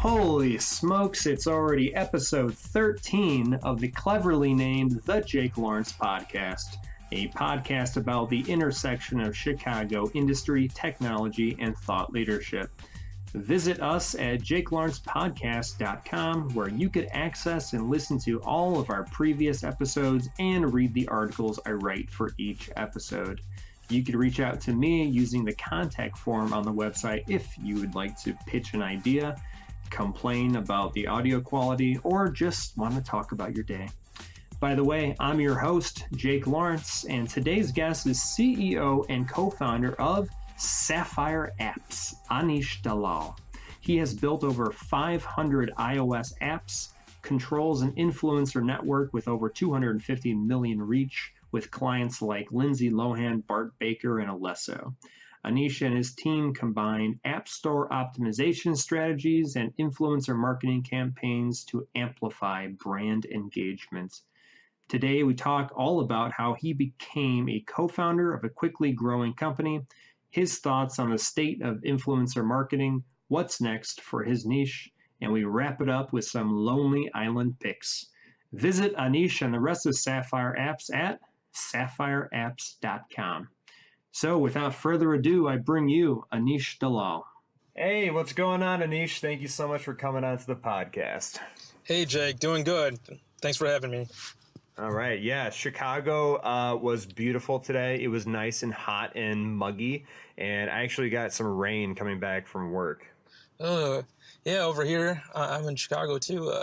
Holy smokes, it's already episode 13 of the cleverly named The Jake Lawrence Podcast, a podcast about the intersection of Chicago industry, technology, and thought leadership. Visit us at jakelawrencepodcast.com, where you could access and listen to all of our previous episodes and read the articles I write for each episode. You could reach out to me using the contact form on the website if you would like to pitch an idea, complain about the audio quality, or just want to talk about your day. By the way, I'm your host, Jake Lawrence, and today's guest is CEO and co-founder of Sapphire Apps, Anish Dalal. He has built over 500 iOS apps, controls an influencer network with over 250 million reach, with clients like Lindsey Lohan, Bart Baker, and Alesso. Anish and his team combine App Store optimization strategies and influencer marketing campaigns to amplify brand engagement. Today, we talk all about how he became a co-founder of a quickly growing company, his thoughts on the state of influencer marketing, what's next for his niche, and we wrap it up with some Lonely Island picks. Visit Anish and the rest of Sapphire Apps at sapphireapps.com. So without further ado, I bring you Anish Dalal. Hey, what's going on, Anish? Thank you so much for coming on to the podcast. Hey, Jake. Doing good. Thanks for having me. All right. Yeah, Chicago was beautiful today. It was nice and hot and muggy, and I actually got some rain coming back from work. Yeah, over here, I'm in Chicago, too.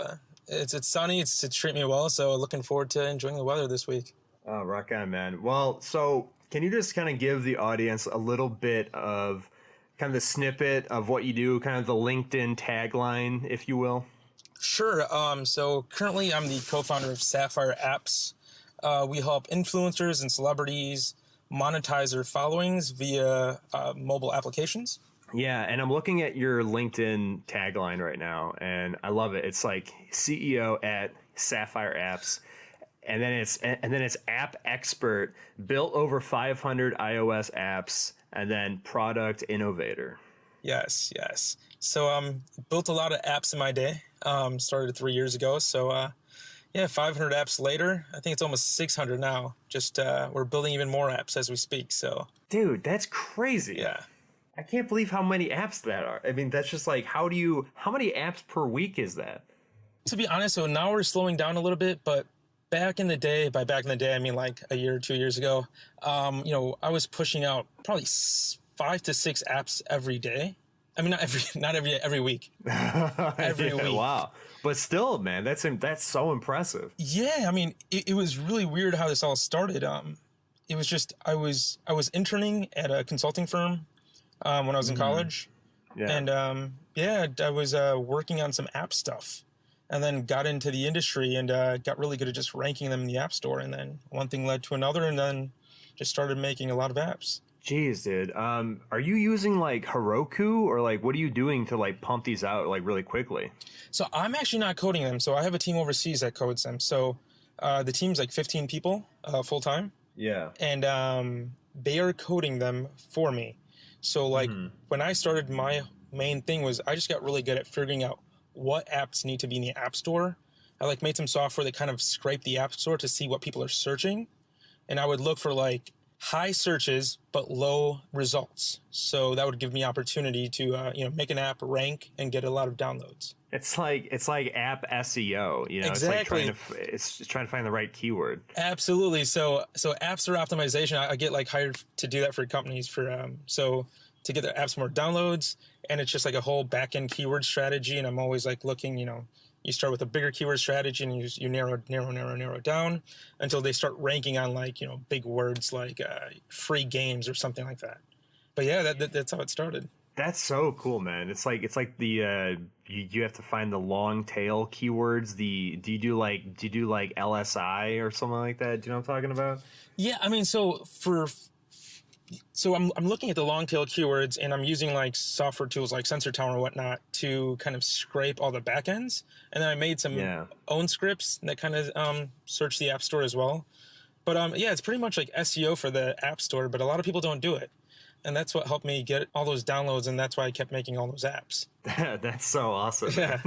It's sunny. It's treat me well, so looking forward to enjoying the weather this week. Oh, rock on, man. Well, so can you just kind of give the audience a little bit of kind of the snippet of what you do, kind of the LinkedIn tagline, if you will? Sure. So currently I'm the co-founder of Sapphire Apps. We help influencers and celebrities monetize their followings via mobile applications. Yeah, and I'm looking at your LinkedIn tagline right now, and I love it. It's like CEO at Sapphire Apps. And then it's app expert, built over 500 iOS apps, and then product innovator. Yes. So built a lot of apps in my day. Started 3 years ago. So 500 apps later. I think it's almost 600 now. Just we're building even more apps as we speak. So, dude, that's crazy. Yeah. I can't believe how many apps that are. I mean, that's just like, how many apps per week is that? To be honest, so now we're slowing down a little bit, but back in the day, I mean like a year or 2 years ago, I was pushing out probably 5 to 6 apps every day. I mean, not every week. Every week. Wow. But still, man, that's so impressive. Yeah, I mean, it was really weird how this all started. It was just I was interning at a consulting firm when I was in college. Yeah. And I was working on some app stuff. And then got into the industry and got really good at just ranking them in the App Store. And then one thing led to another, and then just started making a lot of apps. Jeez, dude. Are you using like Heroku, or like what are you doing to like pump these out like really quickly? So I'm actually not coding them. So I have a team overseas that codes them. So the team's like 15 people full time. Yeah. And they are coding them for me. So like when I started, my main thing was I just got really good at figuring out what apps need to be in the App Store. I like made some software that kind of scraped the App Store to see what people are searching. And I would look for like high searches, but low results. So that would give me opportunity to, make an app rank and get a lot of downloads. It's like app SEO, Exactly. It's just trying to find the right keyword. Absolutely. So App Store optimization, I get like hired to do that for companies to get their apps more downloads. And it's just like a whole back-end keyword strategy. And I'm always like looking, you start with a bigger keyword strategy and you narrow down until they start ranking on like, big words like free games or something like that. But yeah, that's how it started. That's so cool, man. It's like the you have to find the long tail keywords. Do you do like LSI or something like that? Do you know what I'm talking about? Yeah, I mean, so I'm looking at the long tail keywords, and I'm using like software tools like Sensor Tower or whatnot to kind of scrape all the backends. And then I made some own scripts that kind of search the App Store as well. But it's pretty much like SEO for the App Store, but a lot of people don't do it. And that's what helped me get all those downloads, and that's why I kept making all those apps. That's so awesome. Yeah.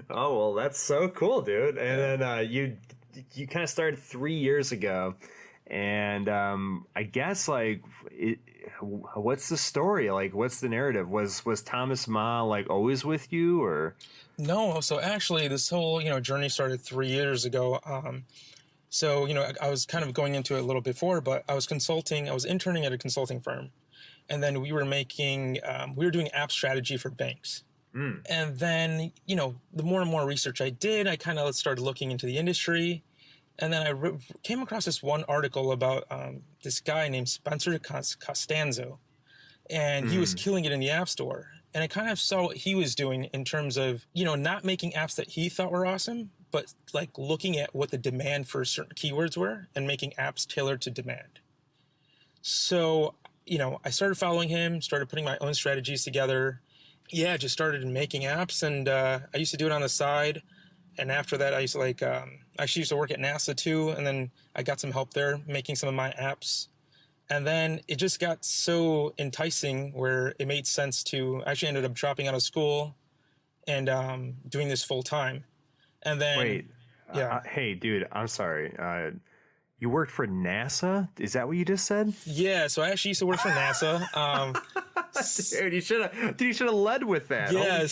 Oh, well, that's so cool, dude. And then you kind of started 3 years ago, and I guess like what's the story? Like, what's the narrative? Was Thomas Ma like always with you, or? No, so actually this whole, journey started 3 years ago. So, I was kind of going into it a little before, but I was interning at a consulting firm. And then we were doing app strategy for banks. And then, the more and more research I did, I kind of started looking into the industry. And then I came across this one article about this guy named Spencer Costanzo. And he was killing it in the App Store. And I kind of saw what he was doing in terms of, not making apps that he thought were awesome, but like looking at what the demand for certain keywords were and making apps tailored to demand. So, I started following him, started putting my own strategies together. Yeah, just started making apps, and I used to do it on the side. And after that, I used to I actually used to work at NASA too, and then I got some help there making some of my apps. And then it just got so enticing where it made sense to actually ended up dropping out of school and doing this full time. And then, wait, hey, dude, I'm sorry. You worked for NASA? Is that what you just said? Yeah, so I actually used to work for NASA. Dude, you should have led with that. Yeah,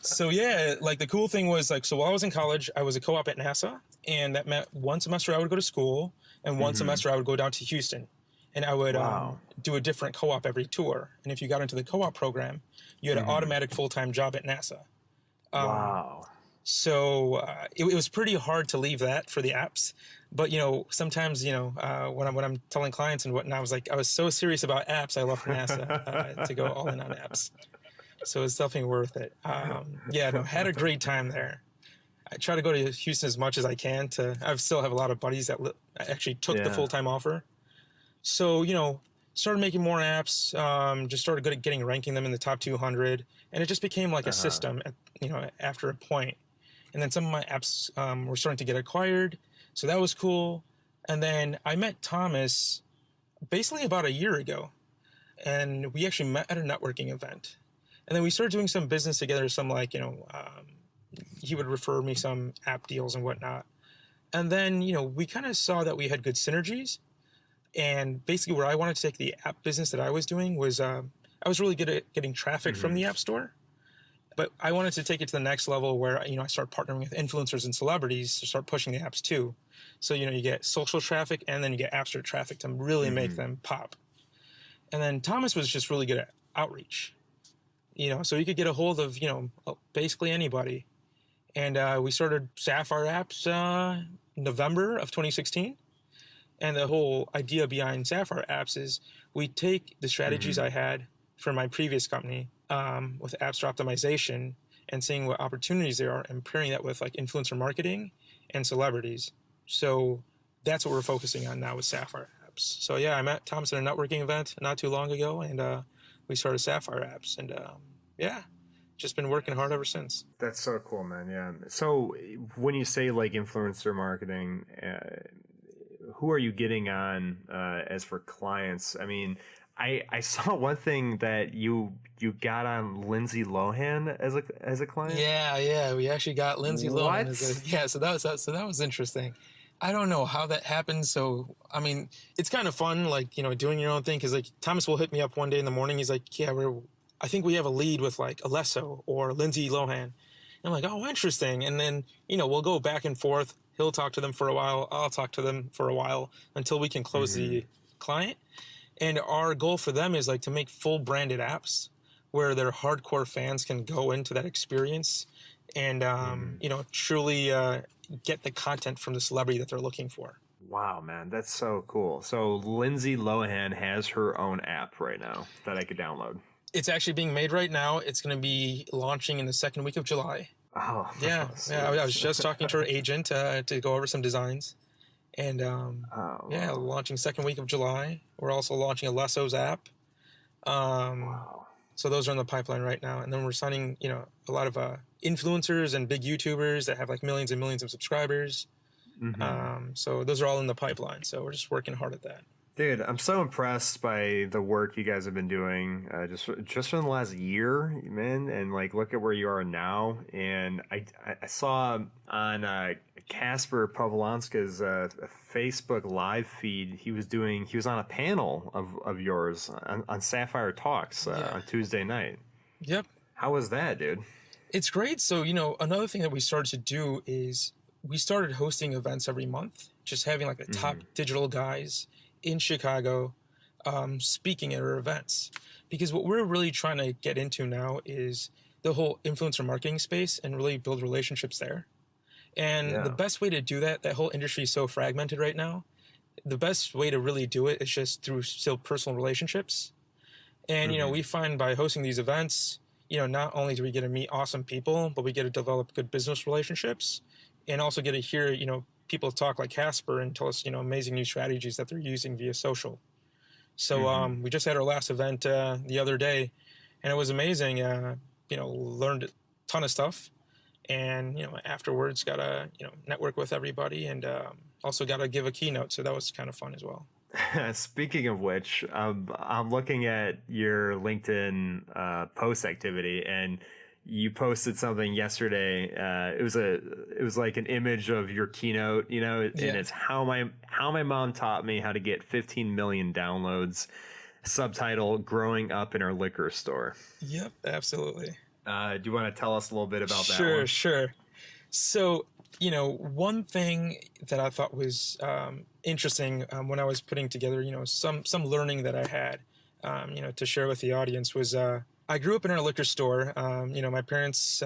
so yeah, like the cool thing was so while I was in college, I was a co-op at NASA, and that meant one semester I would go to school, and one semester I would go down to Houston, and I would do a different co-op every tour. And if you got into the co-op program, you had an automatic full-time job at NASA. Wow. So it was pretty hard to leave that for the apps. But, sometimes, when I'm telling clients and whatnot, I was so serious about apps, I left NASA to go all in on apps. So it's definitely worth it. Had a great time there. I try to go to Houston as much as I can. I still have a lot of buddies that actually took the full-time offer. So, started making more apps, just started good at ranking them in the top 200. And it just became like a system, after a point. And then some of my apps were starting to get acquired. So that was cool. And then I met Thomas basically about a year ago. And we actually met at a networking event. And then we started doing some business together, he would refer me some app deals and whatnot. And then, we kind of saw that we had good synergies. And basically where I wanted to take the app business that I was doing was I was really good at getting traffic from the App Store. But I wanted to take it to the next level where, I start partnering with influencers and celebrities to start pushing the apps too. So, you get social traffic and then you get App Store traffic to really make them pop. And then Thomas was just really good at outreach, so he could get a hold of, basically anybody. And we started Sapphire Apps November of 2016. And the whole idea behind Sapphire Apps is we take the strategies I had for my previous company with App Store optimization and seeing what opportunities there are and pairing that with like influencer marketing and celebrities. So that's what we're focusing on now with Sapphire Apps. So yeah, I met Thomas at a networking event not too long ago, and we started Sapphire Apps, and just been working hard ever since. That's so cool, man. Yeah. So when you say like influencer marketing, who are you getting on as for clients? I mean, I saw one thing that you got on Lindsey Lohan as a client. Yeah, we actually got Lindsey Lohan. So that was interesting. I don't know how that happened. So I mean, it's kind of fun, like doing your own thing, because like Thomas will hit me up one day in the morning. He's like, "Yeah, I think we have a lead with like Alesso or Lindsey Lohan." And I'm like, "Oh, interesting." And then we'll go back and forth. He'll talk to them for a while. I'll talk to them for a while until we can close the client. And our goal for them is like to make full branded apps where their hardcore fans can go into that experience and, truly get the content from the celebrity that they're looking for. Wow, man, that's so cool. So Lindsey Lohan has her own app right now that I could download. It's actually being made right now. It's going to be launching in the second week of July. Oh, yeah. I was just talking to her agent to go over some designs. And launching second week of July. We're also launching Alesso's app. So those are in the pipeline right now. And then we're signing, a lot of influencers and big YouTubers that have like millions and millions of subscribers. So those are all in the pipeline. So we're just working hard at that. Dude, I'm so impressed by the work you guys have been doing, just for the last year, man. And like, look at where you are now. And I saw on Casper Pavlonska's Facebook live feed, he was on a panel of yours on Sapphire Talks on Tuesday night. Yep. How was that, dude? It's great. So, another thing that we started to do is we started hosting events every month, just having like the top digital guys in Chicago speaking at our events. Because what we're really trying to get into now is the whole influencer marketing space and really build relationships there. And the best way to do that whole industry is so fragmented right now. The best way to really do it is just through still personal relationships. And, we find by hosting these events, not only do we get to meet awesome people, but we get to develop good business relationships and also get to hear, people talk like Casper and tell us, amazing new strategies that they're using via social. So we just had our last event the other day, and it was amazing. Learned a ton of stuff, and afterwards got to network with everybody, and also got to give a keynote. So that was kind of fun as well. Speaking of which, I'm looking at your LinkedIn post activity, and you posted something yesterday. It was like an image of your keynote, and it's how my mom taught me how to get 15 million downloads. Subtitle: Growing Up in Our Liquor Store. Yep, absolutely. Do you want to tell us a little bit about that? Sure. So, one thing that I thought was interesting when I was putting together, some learning that I had, to share with the audience was I grew up in our liquor store. My parents,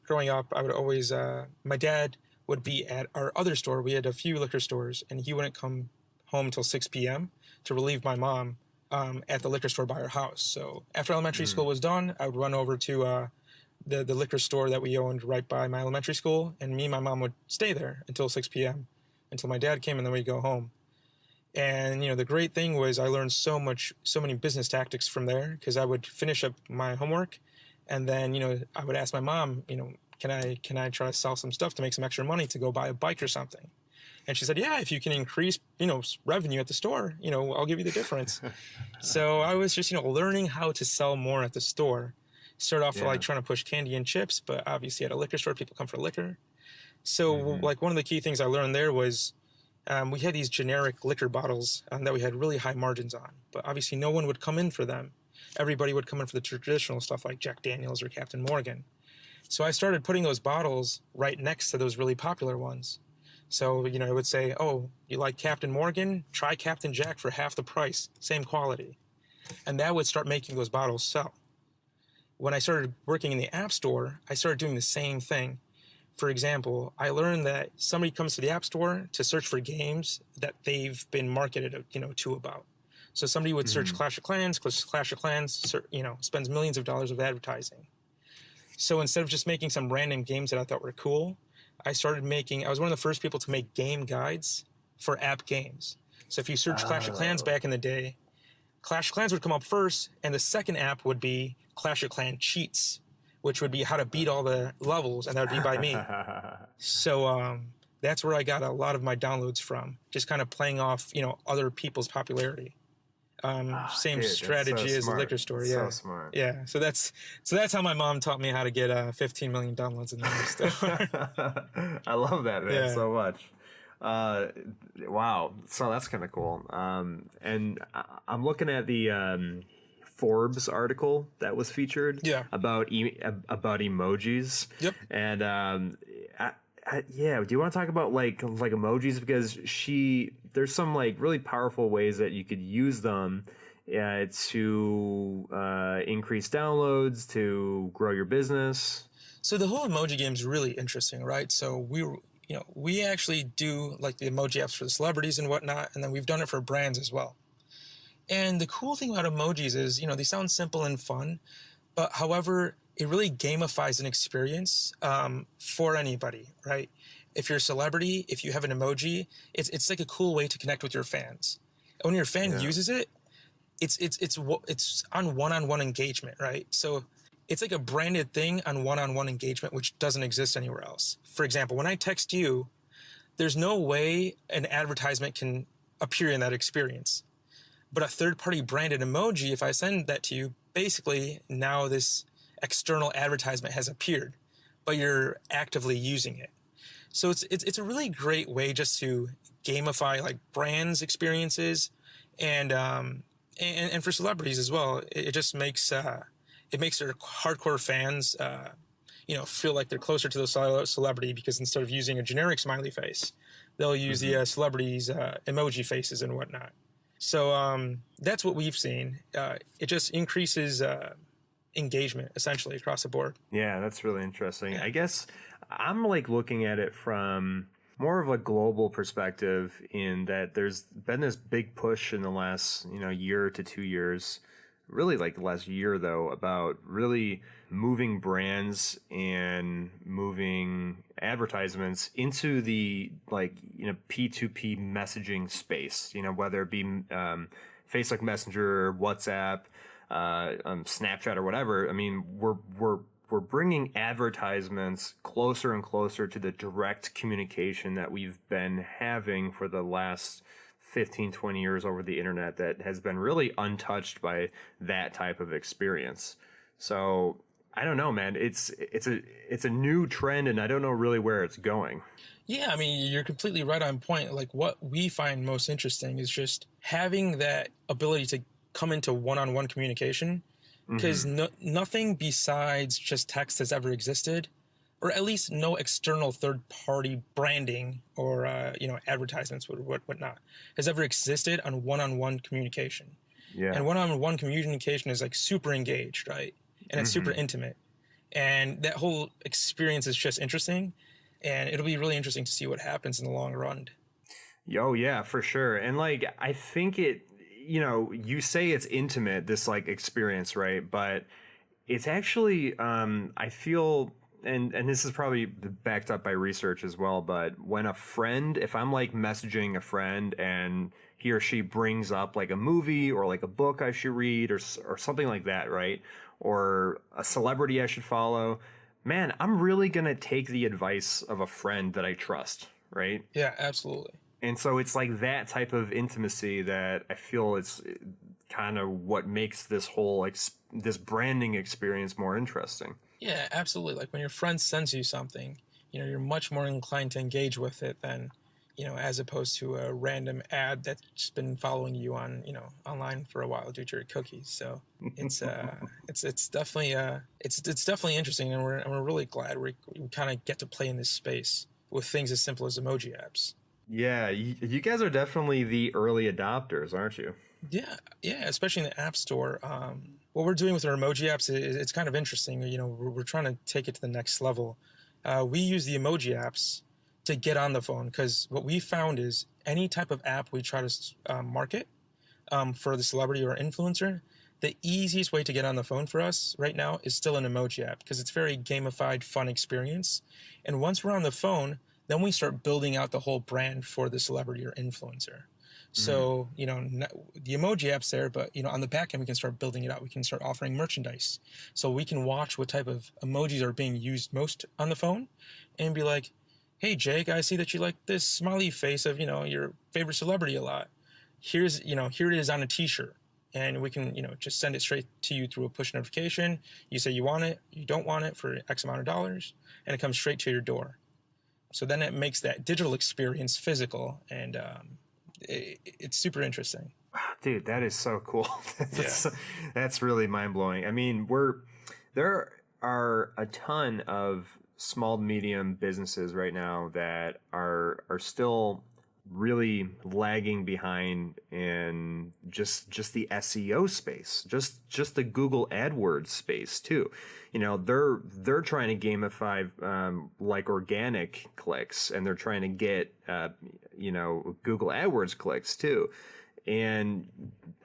growing up, I would always, my dad would be at our other store. We had a few liquor stores, and he wouldn't come home until 6 p.m. to relieve my mom at the liquor store by our house. So after elementary school was done, I would run over to the liquor store that we owned right by my elementary school, and me and my mom would stay there until 6 p.m. until my dad came, and then we'd go home. And, the great thing was I learned so many business tactics from there, because I would finish up my homework, and then, I would ask my mom, can I try to sell some stuff to make some extra money to go buy a bike or something? And she said, yeah, if you can increase, revenue at the store, I'll give you the difference. So I was just, learning how to sell more at the store. Start off like trying to push candy and chips, but obviously at a liquor store, people come for liquor. So like one of the key things I learned there was we had these generic liquor bottles that we had really high margins on, but obviously no one would come in for them. Everybody would come in for the traditional stuff like Jack Daniels or Captain Morgan. So I started putting those bottles right next to those really popular ones. So, it would say, oh, you like Captain Morgan? Try Captain Jack for half the price, same quality. And that would start making those bottles sell. When I started working in the App Store, I started doing the same thing. For example, I learned that somebody comes to the App Store to search for games that they've been marketed, to about. So somebody would search Clash of Clans, spends millions of dollars of advertising. So instead of just making some random games that I thought were cool, I was one of the first people to make game guides for app games. So if you search Clash of Clans back in the day, Clash of Clans would come up first, and the second app would be Clash of Clans Cheats, which would be how to beat all the levels, and that would be by me. So that's where I got a lot of my downloads from, just kind of playing off, other people's popularity. Same strategy as the liquor store. Yeah. So smart. Yeah. So that's how my mom taught me how to get 15 million downloads in the store. I love that, man, so much. Wow. So that's kind of cool. And I'm looking at the Forbes article that was featured about emojis. Yep. And do you want to talk about like emojis, because there's some like really powerful ways that you could use them to increase downloads, to grow your business. So the whole emoji game is really interesting, right? So we actually do like the emoji apps for the celebrities and whatnot, and then we've done it for brands as well. And the cool thing about emojis is, they sound simple and fun, but however, it really gamifies an experience for anybody, right? If you're a celebrity, if you have an emoji, it's like a cool way to connect with your fans. And when your fan uses it, it's on one-on-one engagement, right? So it's like a branded thing on one-on-one engagement, which doesn't exist anywhere else. For example, when I text you, there's no way an advertisement can appear in that experience. But a third-party branded emoji, if I send that to you, basically now this external advertisement has appeared, but you're actively using it. So it's a really great way just to gamify like brands' experiences, and for celebrities as well. It just makes it makes their hardcore fans feel like they're closer to the celebrity, because instead of using a generic smiley face, they'll use the celebrities' emoji faces and whatnot. So that's what we've seen. It just increases engagement essentially across the board. Yeah, that's really interesting. Yeah. I guess I'm like looking at it from more of a global perspective, in that there's been this big push in the last, year to 2 years, really like the last year though, about really moving brands and moving advertisements into the P2P messaging space, whether it be Facebook Messenger, WhatsApp, Snapchat or whatever. I mean, we're bringing advertisements closer and closer to the direct communication that we've been having for the last 15, 20 years over the internet, that has been really untouched by that type of experience. So I don't know, man. It's a new trend, and I don't know really where it's going. Yeah, I mean, you're completely right on point. Like, what we find most interesting is just having that ability to come into one-on-one communication, because nothing besides just text has ever existed, or at least no external third-party branding or advertisements or whatnot has ever existed on one-on-one communication. Yeah. And one-on-one communication is like super engaged, right? And it's super intimate, and that whole experience is just interesting, and it'll be really interesting to see what happens in the long run. Oh yeah, for sure. And like, I think it, you say it's intimate, this like experience, right? But it's actually, I feel, and this is probably backed up by research as well, but when if I'm like messaging a friend and he or she brings up like a movie or like a book I should read or something like that, right? Or a celebrity I should follow, man, I'm really going to take the advice of a friend that I trust, right? Yeah, absolutely. And so it's like that type of intimacy that I feel it's kind of what makes this whole this branding experience more interesting. Yeah, absolutely. Like when your friend sends you something, you're much more inclined to engage with it than, as opposed to a random ad that's been following you on, online for a while due to your cookies. So it's definitely it's definitely interesting, and we're really glad we kind of get to play in this space with things as simple as emoji apps. Yeah, you guys are definitely the early adopters, aren't you? Yeah, especially in the App Store. What we're doing with our emoji apps is it's kind of interesting. We're trying to take it to the next level. We use the emoji apps to get on the phone, because what we found is any type of app we try to market for the celebrity or influencer, the easiest way to get on the phone for us right now is still an emoji app, because it's very gamified, fun experience. And once we're on the phone, then we start building out the whole brand for the celebrity or influencer. So, the emoji app's there, but, on the back end, we can start building it out. We can start offering merchandise. So we can watch what type of emojis are being used most on the phone and be like, hey, Jake, I see that you like this smiley face of, your favorite celebrity a lot. Here it is on a t-shirt. And we can, just send it straight to you through a push notification. You say you want it, you don't want it for X amount of dollars, and it comes straight to your door. So then it makes that digital experience physical, and it's super interesting. Wow, dude, that is so cool. That's really mind-blowing. I mean, there are a ton of small to medium businesses right now that are still really lagging behind in just the SEO space, just the Google AdWords space too. They're trying to gamify like organic clicks, and they're trying to get Google AdWords clicks too. And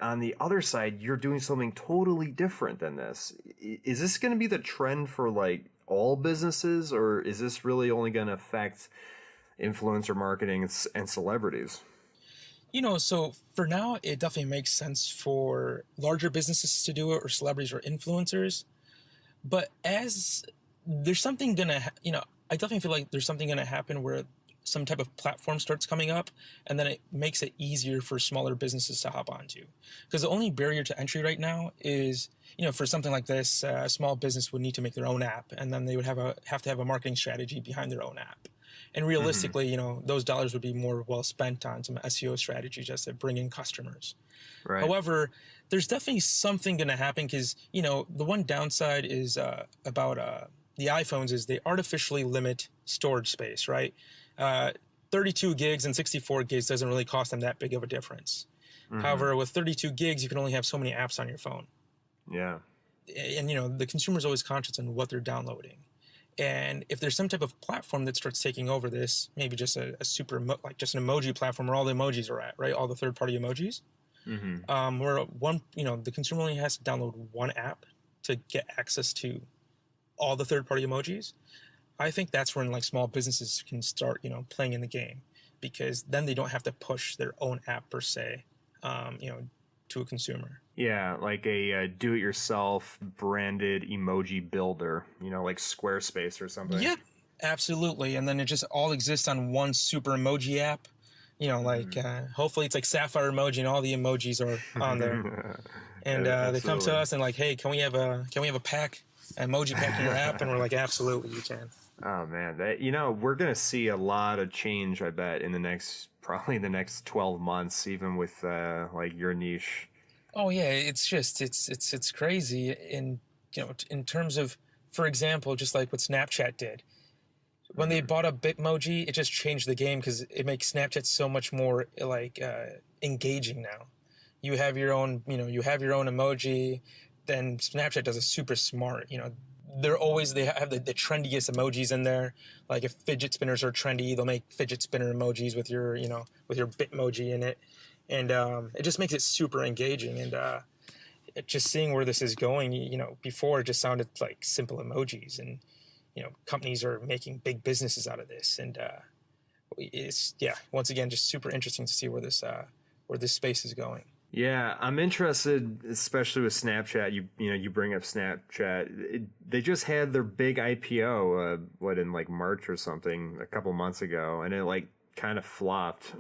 on the other side, you're doing something totally different than this. Is this going to be the trend for like all businesses, or is this really only going to affect influencer marketing and celebrities? So for now, it definitely makes sense for larger businesses to do it, or celebrities or influencers. But as there's something gonna, I definitely feel like there's something gonna happen where some type of platform starts coming up, and then it makes it easier for smaller businesses to hop onto. Because the only barrier to entry right now is, for something like this, a small business would need to make their own app, and then they would have to have a marketing strategy behind their own app. And realistically, those dollars would be more well spent on some SEO strategy just to bring in customers. Right. However, there's definitely something going to happen because, the one downside is about the iPhones is they artificially limit storage space, right? 32 gigs and 64 gigs doesn't really cost them that big of a difference. However, with 32 gigs, you can only have so many apps on your phone. Yeah. And, the consumer's always conscious on what they're downloading. And if there's some type of platform that starts taking over this, maybe just just an emoji platform where all the emojis are at, right? All the third-party emojis. Where the consumer only has to download one app to get access to all the third-party emojis. I think that's when small businesses can start, playing in the game, because then they don't have to push their own app per se, to a consumer. Yeah, like a do-it-yourself branded emoji builder, like Squarespace or something. Yeah, absolutely. And then it just all exists on one super emoji app. Hopefully it's like Sapphire emoji and all the emojis are on there. And they come to us and hey, can we have a pack, an emoji pack in your app? And we're like, absolutely, you can. Oh man, we're gonna see a lot of change, I bet, in probably the next 12 months, even with your niche. Oh yeah, it's just it's crazy in terms of, for example, just like what Snapchat did. When they bought up Bitmoji, it just changed the game because it makes Snapchat so much more engaging now. You have your own emoji. Then Snapchat does a super smart. They have the trendiest emojis in there. Like if fidget spinners are trendy, they'll make fidget spinner emojis with your Bitmoji in it, and it just makes it super engaging. And just seeing where this is going, before it just sounded like simple emojis, and companies are making big businesses out of this, and it's once again just super interesting to see where this space is going. Yeah, I'm interested, especially with Snapchat. You bring up Snapchat. They just had their big IPO, in March or something, a couple months ago, and it kind of flopped.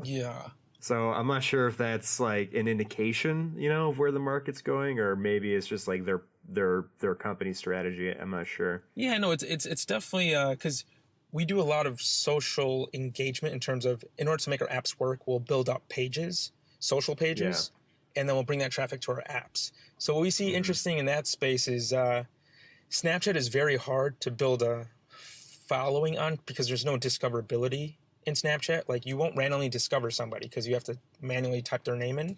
Yeah. So I'm not sure if that's an indication, of where the market's going, or maybe it's just their company strategy. I'm not sure. Yeah, no, it's definitely because we do a lot of social engagement in terms of, in order to make our apps work, we'll build up pages, social pages, and then we'll bring that traffic to our apps. So what we see interesting in that space is Snapchat is very hard to build a following on because there's no discoverability in Snapchat. You won't randomly discover somebody because you have to manually type their name in.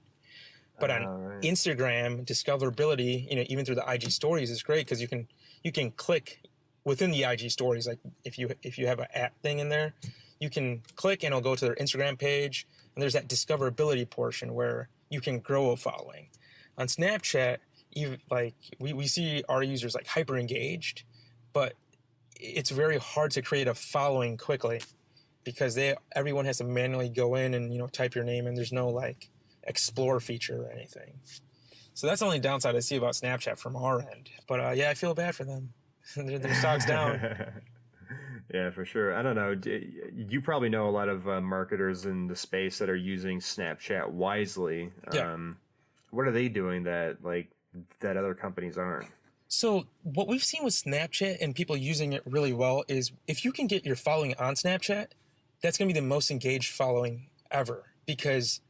But on Instagram, discoverability, even through the IG stories is great because you can click within the IG stories. Like if you have an app thing in there, you can click and it'll go to their Instagram page, and there's that discoverability portion where you can grow a following. On Snapchat, we see our users hyper engaged, but it's very hard to create a following quickly because everyone has to manually go in and type your name, and there's no explore feature or anything. So that's the only downside I see about Snapchat from our end. But I feel bad for them. their stock's down. Yeah, for sure. I don't know. You probably know a lot of marketers in the space that are using Snapchat wisely. Yeah. What are they doing that that other companies aren't? So what we've seen with Snapchat and people using it really well is if you can get your following on Snapchat, that's going to be the most engaged following ever, because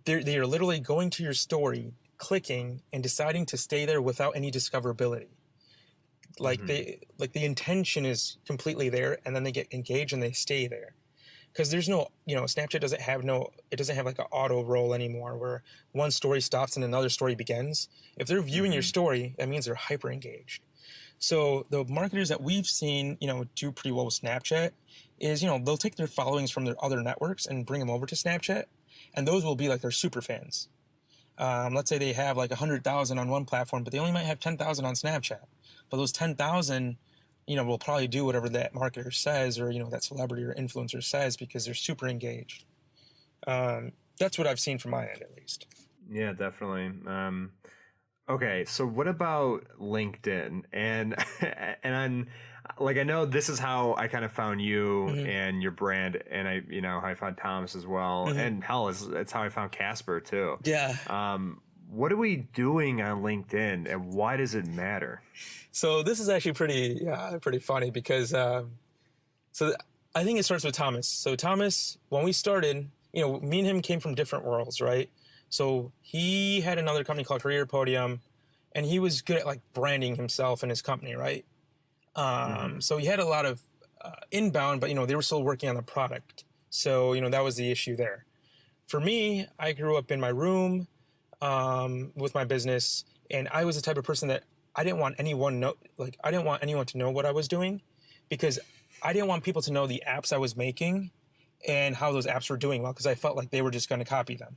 they are literally going to your story, clicking, and deciding to stay there without any discoverability. The intention is completely there, and then they get engaged and they stay there. Because there's no, Snapchat doesn't have an auto roll anymore where one story stops and another story begins. If they're viewing your story, that means they're hyper engaged. So the marketers that we've seen, do pretty well with Snapchat is, they'll take their followings from their other networks and bring them over to Snapchat. And those will be their super fans. Let's say they have 100,000 on one platform, but they only might have 10,000 on Snapchat. But those 10,000, will probably do whatever that marketer says or, that celebrity or influencer says because they're super engaged. That's what I've seen from my end, at least. Yeah, definitely. Okay, so what about LinkedIn? And like, I know this is how I kind of found you Mm-hmm. and your brand, and I found Thomas as well, Mm-hmm. and hell, it's how I found Casper too. Yeah. What are we doing on LinkedIn, and why does it matter? So this is actually pretty funny because I think it starts with Thomas. So Thomas, when we started, me and him came from different worlds, right? So he had another company called Career Podium, and he was good at like branding himself and his company, right? So he had a lot of inbound, but they were still working on the product. So that was the issue there. For me, I grew up in my room with my business, and I was the type of person that I didn't want anyone to know what I was doing, because I didn't want people to know the apps I was making and how those apps were doing well, because I felt like they were just going to copy them.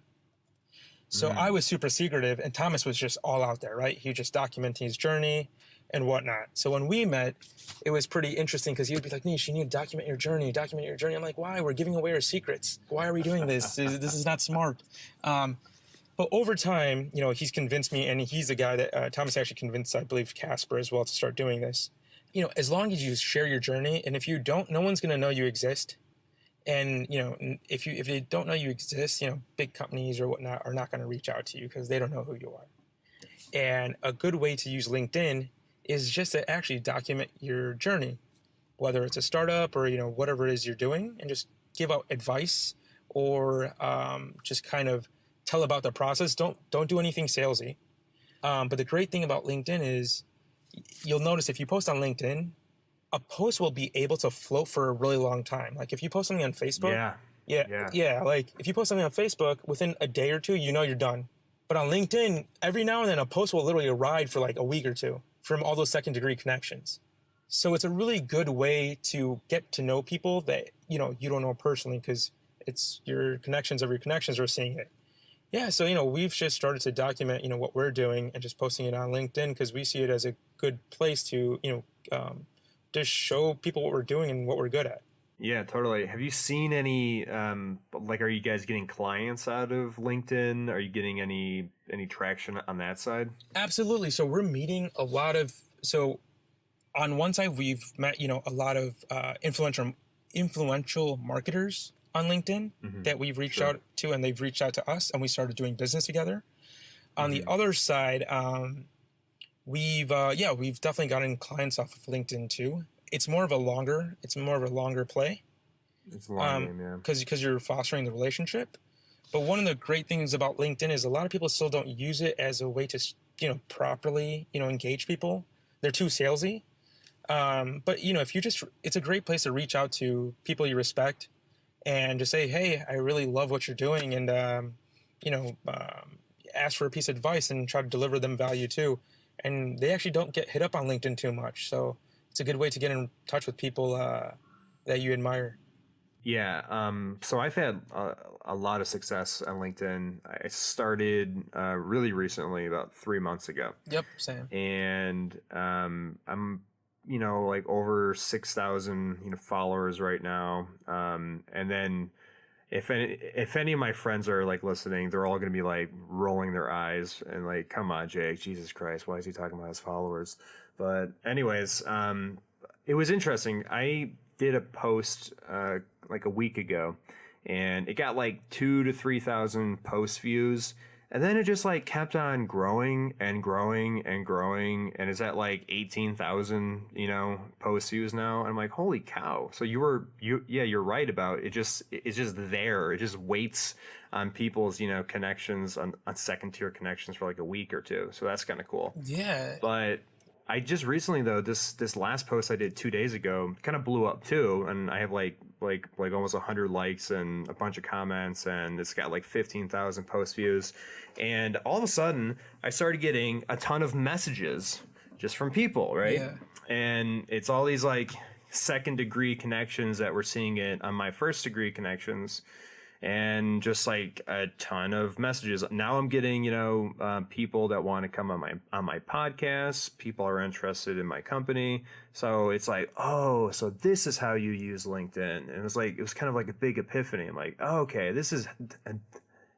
So I was super secretive, and Thomas was just all out there, right? He was just documenting his journey and whatnot. So when we met, it was pretty interesting because he would be like, Nish, you need to document your journey. I'm like, why? We're giving away our secrets. Why are we doing this? This is not smart. But over time, he's convinced me, and he's the guy that Thomas actually convinced, I believe, Casper as well to start doing this. As long as you share your journey, and if you don't, no one's going to know you exist. And, if they don't know you exist, big companies or whatnot are not going to reach out to you because they don't know who you are. And a good way to use LinkedIn is just to actually document your journey, whether it's a startup or, whatever it is you're doing, and just give out advice or just kind of tell about the process. Don't do anything salesy. But the great thing about LinkedIn is you'll notice if you post on LinkedIn, a post will be able to float for a really long time. Like if you post something on Facebook, like if you post something on Facebook, within a day or two, you're done. But on LinkedIn, every now and then a post will literally ride for like a week or two from all those second degree connections. So it's a really good way to get to know people that, you don't know personally, because it's your connections of your connections are seeing it. Yeah, so, we've just started to document, what we're doing and just posting it on LinkedIn because we see it as a good place to, just show people what we're doing and what we're good at. Yeah, totally. Have you seen any, are you guys getting clients out of LinkedIn? Are you getting any traction on that side? Absolutely. So we're meeting so on one side, we've met, a lot of influential marketers on LinkedIn that we've reached out to, and they've reached out to us, and we started doing business together. On the other side, we've definitely gotten clients off of LinkedIn too. It's more of a longer play. It's a long game, yeah. Because you're fostering the relationship. But one of the great things about LinkedIn is a lot of people still don't use it as a way to, properly, engage people. They're too salesy. But if it's a great place to reach out to people you respect and just say, hey, I really love what you're doing, and ask for a piece of advice and try to deliver them value too. And they actually don't get hit up on LinkedIn too much. So it's a good way to get in touch with people that you admire. Yeah. So I've had a lot of success on LinkedIn. I started really recently, about 3 months ago. Yep, same. And I'm, over 6,000, followers right now. And then if any of my friends are listening, they're all going to be rolling their eyes and come on, Jake, Jesus Christ, why is he talking about his followers? But anyways, it was interesting. I did a post a week ago, and it got 2,000 to 3,000 post views, and then it just kept on growing and growing and growing, and it's at 18,000 post views now. And I'm like, holy cow! So you're right about it. It's just there. It just waits on people's connections on second tier connections for a week or two. So that's kind of cool. Yeah. But I just recently, though, this last post I did 2 days ago kind of blew up too, and I have almost 100 likes and a bunch of comments, and it's got 15,000 post views, and all of a sudden I started getting a ton of messages just from people, right? Yeah. And it's all these second degree connections that we're seeing it on my first degree connections. And just a ton of messages. Now I'm getting, people that want to come on my podcast. People are interested in my company. So it's oh, so this is how you use LinkedIn. And it was kind of a big epiphany. I'm like, oh, okay, this is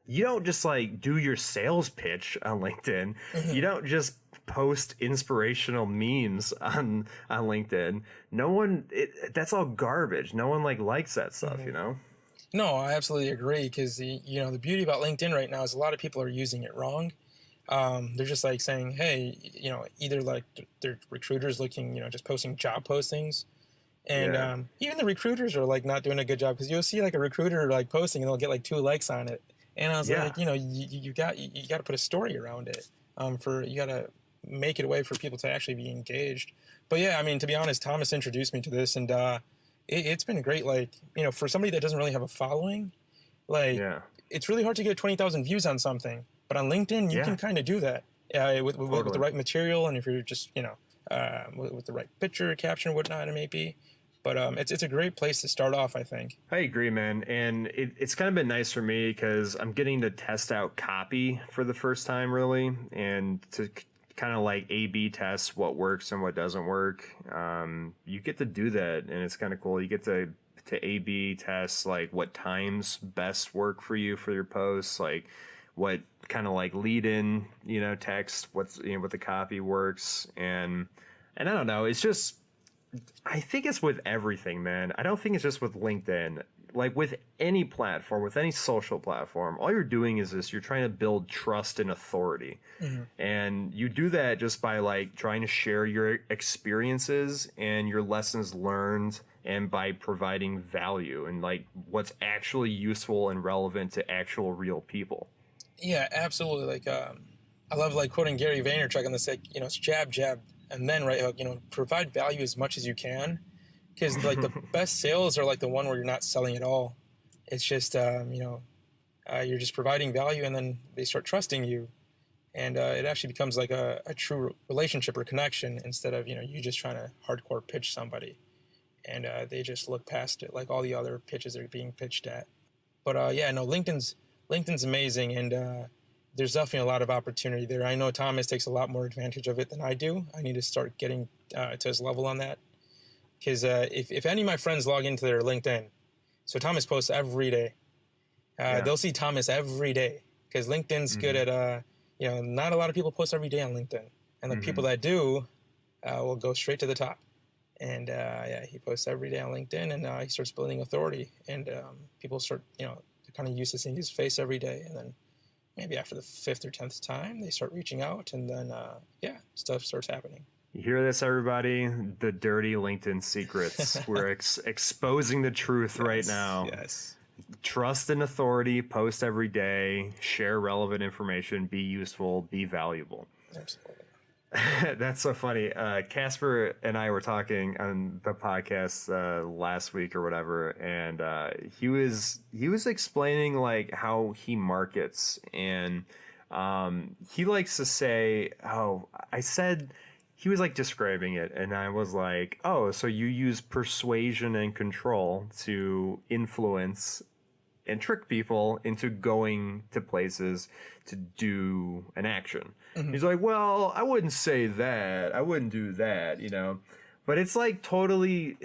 you don't just like do your sales pitch on LinkedIn. You don't just post inspirational memes on LinkedIn. No one, that's all garbage. No one like likes that stuff, you know? No, I absolutely agree, because the beauty about LinkedIn right now is a lot of people are using it wrong. They're just like saying, hey, either like they're recruiters looking, just posting job postings. And even the recruiters are like not doing a good job, because you'll see like a recruiter like posting and they'll get like 2 likes on it. And I was like, you got to put a story around it. You got to make it a way for people to actually be engaged. But yeah, I mean, to be honest, Thomas introduced me to this, and it's been great. Like, for somebody that doesn't really have a following, like it's really hard to get 20,000 views on something. But on LinkedIn, you can kind of do that with the right material, and if you're just with the right picture, caption, whatnot, it may be. But it's a great place to start off, I think. I agree, man. And it's kind of been nice for me because I'm getting to test out copy for the first time, really, and to kind of like A/B test what works and what doesn't work. You get to do that, and it's kind of cool. You get to A/B test like what times best work for you for your posts, like what kind of like lead in, text, what the copy works, and I don't know. It's just, I think it's with everything, man. I don't think it's just with LinkedIn. Like with any platform, with any social platform, all you're doing is this: you're trying to build trust and authority. And you do that just by like trying to share your experiences and your lessons learned, and by providing value and like what's actually useful and relevant to actual real people. Yeah, absolutely. Like, I love like quoting Gary Vaynerchuk on this, like, it's jab, jab, and then right hook. Provide value as much as you can, because like the best sales are like the one where you're not selling at all. It's just you're just providing value, and then they start trusting you, and it actually becomes like a true relationship or connection, instead of you just trying to hardcore pitch somebody, and they just look past it like all the other pitches they're being pitched at. But LinkedIn's amazing, and there's definitely a lot of opportunity there. I know Thomas takes a lot more advantage of it than I do. I need to start getting to his level on that, because if any of my friends log into their LinkedIn, so Thomas posts every day. They'll see Thomas every day, because LinkedIn's good at not a lot of people post every day on LinkedIn, and the people that do will go straight to the top. And he posts every day on LinkedIn, and he starts building authority, and people start they're kind of used to seeing his face every day, and then maybe after the 5th or 10th time they start reaching out, and then stuff starts happening. You hear this, everybody? The dirty LinkedIn secrets. We're exposing the truth right now. Yes. Trust and authority, post every day, share relevant information, be useful, be valuable. Absolutely. That's so funny. Casper and I were talking on the podcast last week or whatever, and he was explaining like how he markets, and he likes to say, he was like describing it, and I was like, oh, so you use persuasion and control to influence and trick people into going to places to do an action. He's like, well, I wouldn't say that. I wouldn't do that, But it's like totally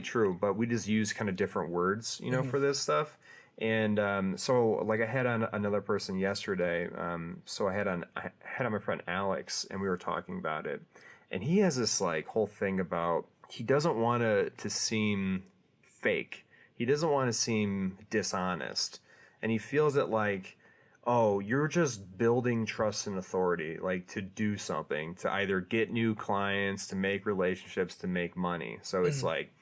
true, but we just use kind of different words, for this stuff. And so like I had on another person yesterday. So I had on my friend Alex, and we were talking about it. And he has this like whole thing about, he doesn't want to seem fake. He doesn't want to seem dishonest. And he feels that like, oh, you're just building trust and authority, like to do something, to either get new clients, to make relationships, to make money. So it's like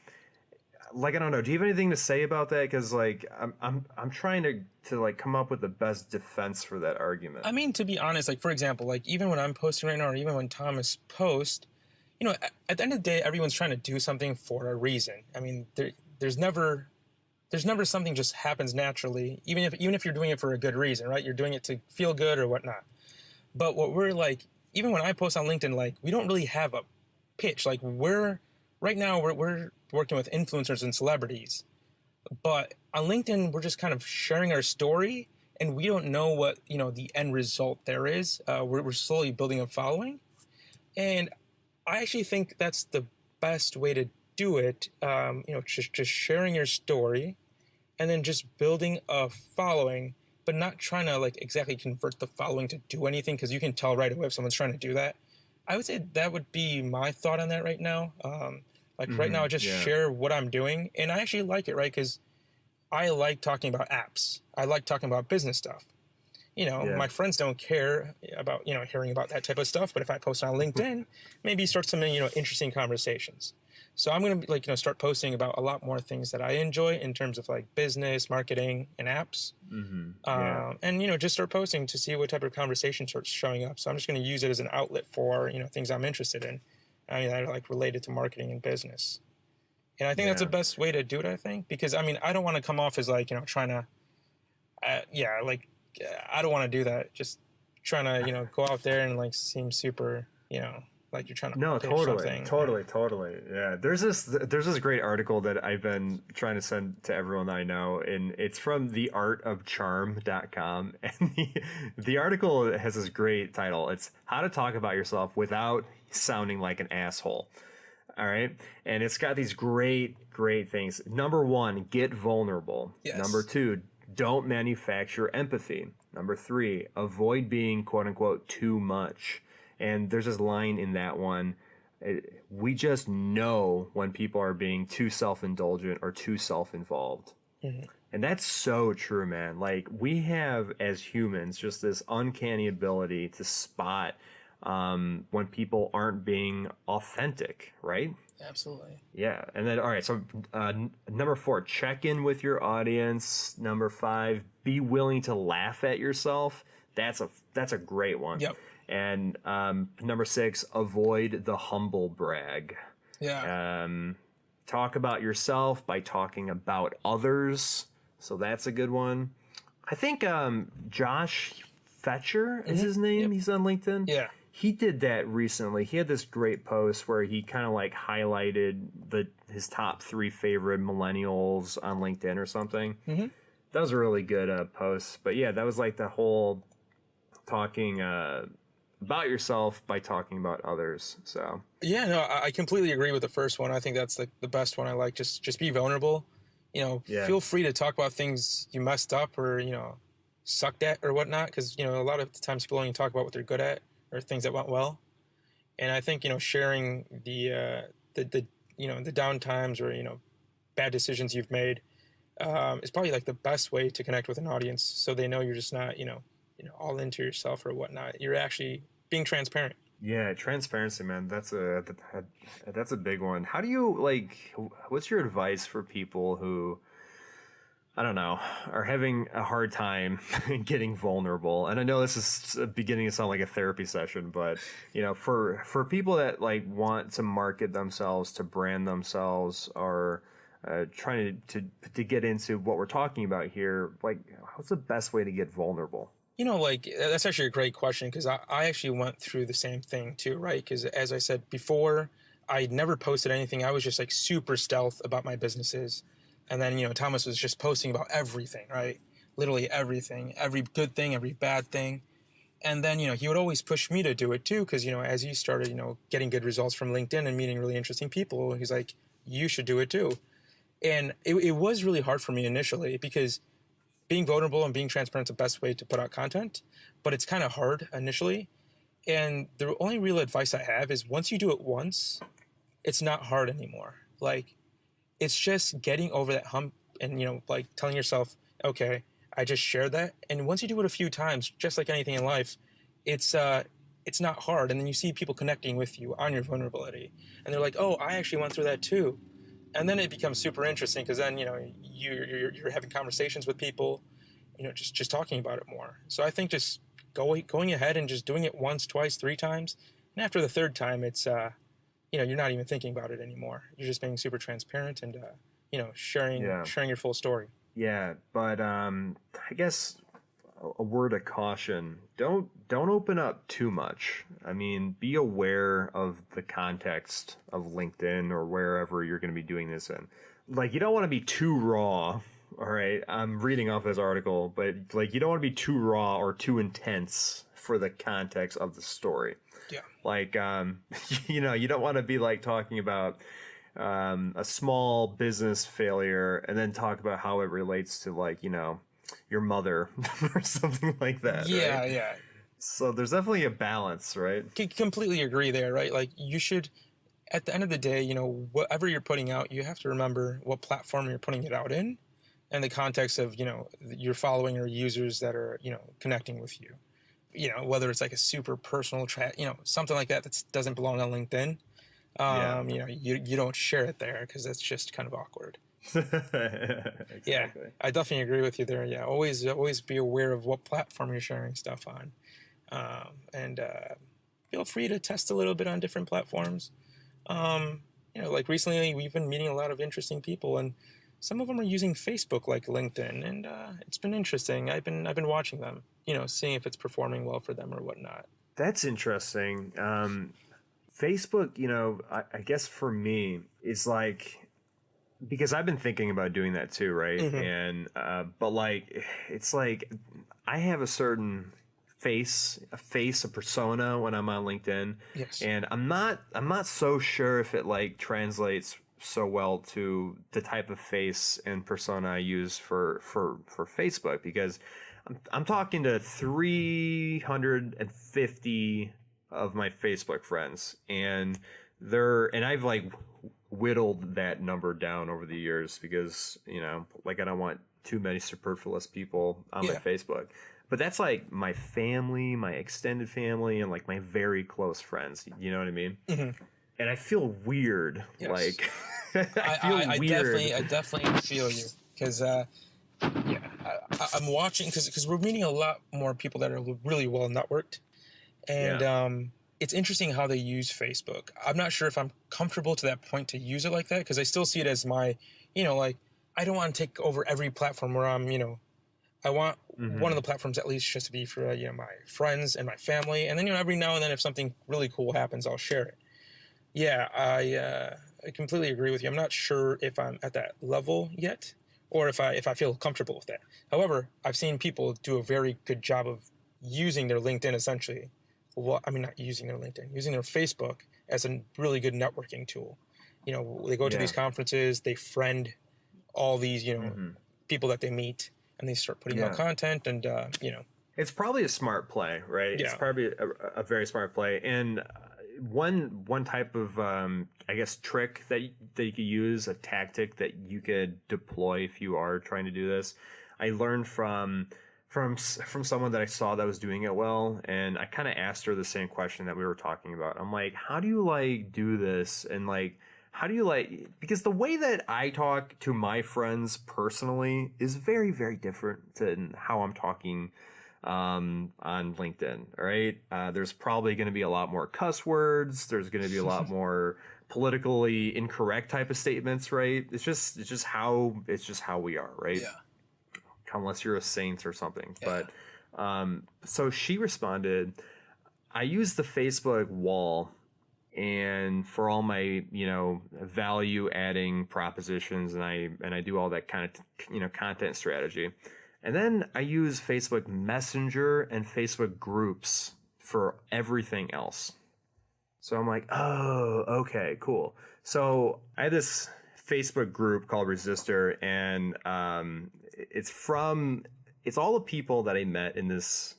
I don't know. Do you have anything to say about that? Because like I'm trying to like come up with the best defense for that argument. I mean, to be honest, like for example, like even when I'm posting right now, or even when Thomas posts, at the end of the day, everyone's trying to do something for a reason. I mean, there's never something just happens naturally, even if you're doing it for a good reason, right? You're doing it to feel good or whatnot. But what we're like, even when I post on LinkedIn, like we don't really have a pitch. Like we're working with influencers and celebrities, but on LinkedIn, we're just kind of sharing our story, and we don't know what, the end result there is. We're slowly building a following. And I actually think that's the best way to do it, just sharing your story, and then just building a following. but not trying to like exactly convert the following to do anything, because you can tell right away if someone's trying to do that. I would say that would be my thought on that right now. Right now, I just share what I'm doing, and I actually like it, right? Because I like talking about apps. I like talking about business stuff. My friends don't care about, hearing about that type of stuff. But if I post on LinkedIn, maybe start some, interesting conversations. So I'm going to start posting about a lot more things that I enjoy in terms of like business, marketing, and apps. And, just start posting to see what type of conversation starts showing up. So I'm just going to use it as an outlet for, things I'm interested in. That are like related to marketing and business. And I think that's the best way to do it, I think, because I don't want to come off as like, trying to, I don't want to do that. Just trying to, go out there and like seem super, like you're trying to pitch something. Totally. Yeah. There's this great article that I've been trying to send to everyone that I know, and it's from theartofcharm.com. And the article has this great title. It's How to Talk About Yourself Without Sounding Like an Asshole. All right. And it's got these great things. Number 1, get vulnerable. Yes. Number 2, don't manufacture empathy. Number 3, avoid being quote unquote too much. And there's this line in that one. We just know when people are being too self-indulgent or too self-involved. Mm-hmm. And that's so true, man. Like, we have, as humans, just this uncanny ability to spot when people aren't being authentic, right? Absolutely. Yeah. And then, all right, so number 4, check in with your audience. Number 5, be willing to laugh at yourself. That's a great one. Yep. And number 6, avoid the humble brag. Yeah. Talk about yourself by talking about others. So that's a good one. I think Josh Fetcher is his name. Yep. He's on LinkedIn. Yeah. He did that recently. He had this great post where he kind of like highlighted his top 3 favorite millennials on LinkedIn or something. Mm-hmm. That was a really good post. But yeah, that was like the whole talking about yourself by talking about others. So yeah, no, I completely agree with the first one. I think that's like the best one. I like just be vulnerable. Feel free to talk about things you messed up or sucked at or whatnot, because a lot of the times people only talk about what they're good at or things that went well. And I think sharing the down times or bad decisions you've made is probably like the best way to connect with an audience, so they know you're just not all into yourself or whatnot. You're actually being transparent. Yeah, transparency, man. That's a big one. How do you what's your advice for people who, I don't know, are having a hard time getting vulnerable? And I know this is beginning to sound like a therapy session, but for people that like want to market themselves, to brand themselves, or trying to get into what we're talking about here, like, what's the best way to get vulnerable? That's actually a great question, because I actually went through the same thing too, right? Because as I said before, I never posted anything. I was just like super stealth about my businesses. And then, Thomas was just posting about everything, right? Literally everything, every good thing, every bad thing. And then, he would always push me to do it too, because, as you started, getting good results from LinkedIn and meeting really interesting people, he's like, you should do it too. And it was really hard for me initially, because being vulnerable and being transparent is the best way to put out content, but it's kind of hard initially. And the only real advice I have is, once you do it once, it's not hard anymore. Like, it's just getting over that hump and, telling yourself, okay, I just shared that. And once you do it a few times, just like anything in life, it's not hard. And then you see people connecting with you on your vulnerability, and they're like, oh, I actually went through that too. And then it becomes super interesting, because then, you're having conversations with people, just talking about it more. So I think just going ahead and just doing it once, twice, 3 times. And after the 3rd time, it's, you're not even thinking about it anymore. You're just being super transparent and, sharing your full story. Yeah. But I guess a word of caution, don't open up too much. I mean, be aware of the context of LinkedIn or wherever you're going to be doing this in. Like, you don't want to be too raw. All right, I'm reading off this article, but like, you don't want to be too raw or too intense for the context of the story. Yeah. Like, you don't want to be like talking about a small business failure and then talk about how it relates to, like, your mother or something like that. Yeah, right? yeah. So there's definitely a balance, right? Completely agree there, right? Like you should, at the end of the day, you know, whatever you're putting out, you have to remember what platform you're putting it out in and the context of, you know, your following or users that are, you know, connecting with you. You know, whether it's like a super personal chat, you know, something like that that doesn't belong on LinkedIn. Yeah. You know, you don't share it there because that's just kind of awkward. Exactly. Yeah, I definitely agree with you there. Yeah, always be aware of what platform you're sharing stuff on, and feel free to test a little bit on different platforms. You know, like recently we've been meeting a lot of interesting people, and some of them are using Facebook like LinkedIn, and it's been interesting. I've been watching them, you know, seeing if it's performing well for them or whatnot. That's interesting. Facebook, you know, I guess for me is like, because I've been thinking about doing that too, right? Mm-hmm. And but like, it's like I have a certain a persona when I'm on LinkedIn, Yes. and I'm not so sure if it like translates so well to the type of face and persona I use for Facebook, because I'm talking to 350 of my Facebook friends, and I've like whittled that number down over the years because, you know, like I don't want too many superfluous people on my Yeah. Facebook. But that's like my family, my extended family, and like my very close friends. You know what I mean? Mm-hmm. And I feel weird. Yes. Like I feel weird. I definitely feel you because yeah, I'm watching because we're meeting a lot more people that are really well networked, and Yeah. It's interesting how they use Facebook. I'm not sure if I'm comfortable to that point to use it like that because I still see it as my, you know, like I don't want to take over every platform where I'm, you know, I want one of the platforms at least just to be for you know my friends and my family, and then you know every now and then if something really cool happens, I'll share it. Yeah, I completely agree with you. I'm not sure if I'm at that level yet, or if I feel comfortable with that. However, I've seen people do a very good job of using their LinkedIn essentially. Well, I mean, not using their LinkedIn, using their Facebook as a really good networking tool. You know, they go to Yeah. these conferences, they friend all these, you know, people that they meet, and they start putting out Yeah. content, and you know, It's probably a smart play, right? It's Yeah. probably a very smart play. And one type of I guess trick that you could use, a tactic that you could deploy if you are trying to do this, I learned from someone that I saw that was doing it well, and I kind of asked her the same question that we were talking about. I'm like, how do you like do this, and like how do you like, because the way that I talk to my friends personally is very, very different than how I'm talking on LinkedIn. All right. There's probably going to be a lot more cuss words. There's going to be a lot more politically incorrect type of statements, right? It's just how we are, right? Yeah. Unless you're a saint or something. Yeah. But so she responded, I use the Facebook wall, and for all my, you know, value adding propositions, and I do all that kind of, you know, content strategy. And then I use Facebook Messenger and Facebook groups for everything else. So I'm like, oh, okay, cool. So I had this Facebook group called Resistor, and it's all the people that I met in this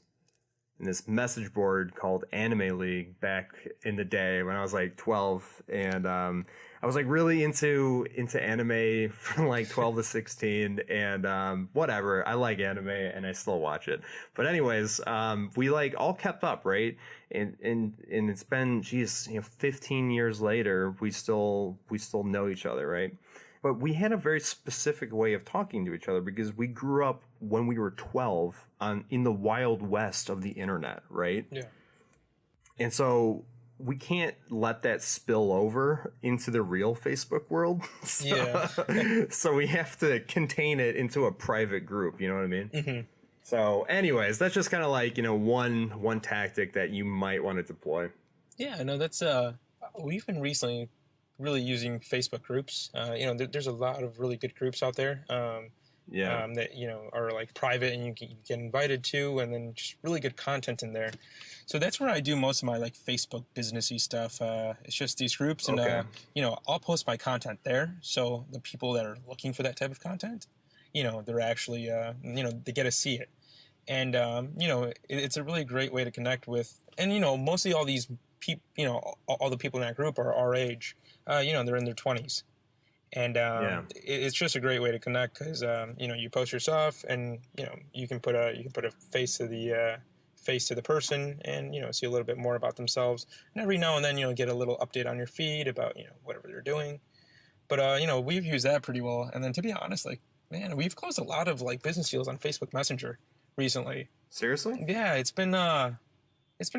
message board called Anime League back in the day when I was like 12, and I was like really into anime from like 12 to 16, and whatever, I like anime and I still watch it. But anyways, we like all kept up, right? And it's been, geez, you know, 15 years later, we still know each other, right? But we had a very specific way of talking to each other because we grew up when we were 12 in the wild west of the internet, right? yeah, And so we can't let that spill over into the real Facebook world. So we have to contain it into a private group, you know what I mean? Mm-hmm. So anyways, that's just kind of like, you know, one tactic that you might want to deploy. Yeah, no, that's we've been recently really using Facebook groups. You know, there's a lot of really good groups out there. That, you know, are like private and you get invited to, and then just really good content in there. So that's where I do most of my like Facebook businessy stuff. It's just these groups, and Okay. you know, I'll post my content there. So the people that are looking for that type of content they're actually, they get to see it. And, it's a really great way to connect with, and, mostly all these people, all the people in that group are our age, they're in their 20s. And it's just a great way to connect because, you post your stuff and, you can put a face to the person and, see a little bit more about themselves. And every now and then, get a little update on your feed about, whatever they're doing. But, we've used that pretty well. And then to be honest, like, man, we've closed a lot of like business deals on Facebook Messenger recently. Seriously? Yeah, it's been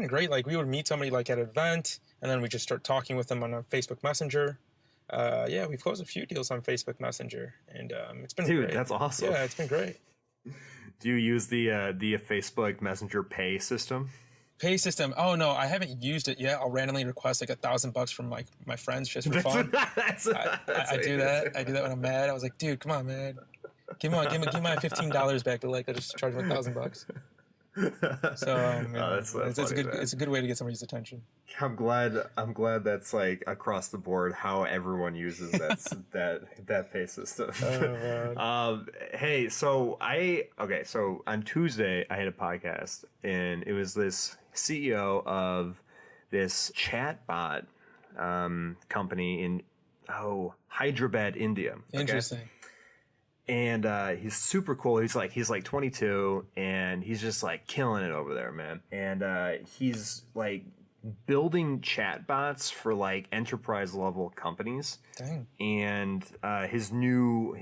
great. Like we would meet somebody like at an event and then we just start talking with them on a Facebook Messenger. We've closed a few deals on Facebook Messenger and it's been great. Dude, that's awesome. Yeah, it's been great. Do you use the Facebook Messenger Pay system? Pay system? Oh no, I haven't used it yet. I'll randomly request like $1,000 from like my friends just for fun. I do that. I do that when I'm mad. I was like, dude, come on, man. Give me my $15 back, but like I just charge him $1,000. So it's a good way to get somebody's attention. I'm glad that's like across the board how everyone uses that pay system. Hey, so on Tuesday I had a podcast and it was this CEO of this chatbot company in Hyderabad, India. Interesting. Okay? And he's super cool. He's like 22, and he's just like killing it over there, man. And he's like building chatbots for like enterprise level companies. Dang. And his new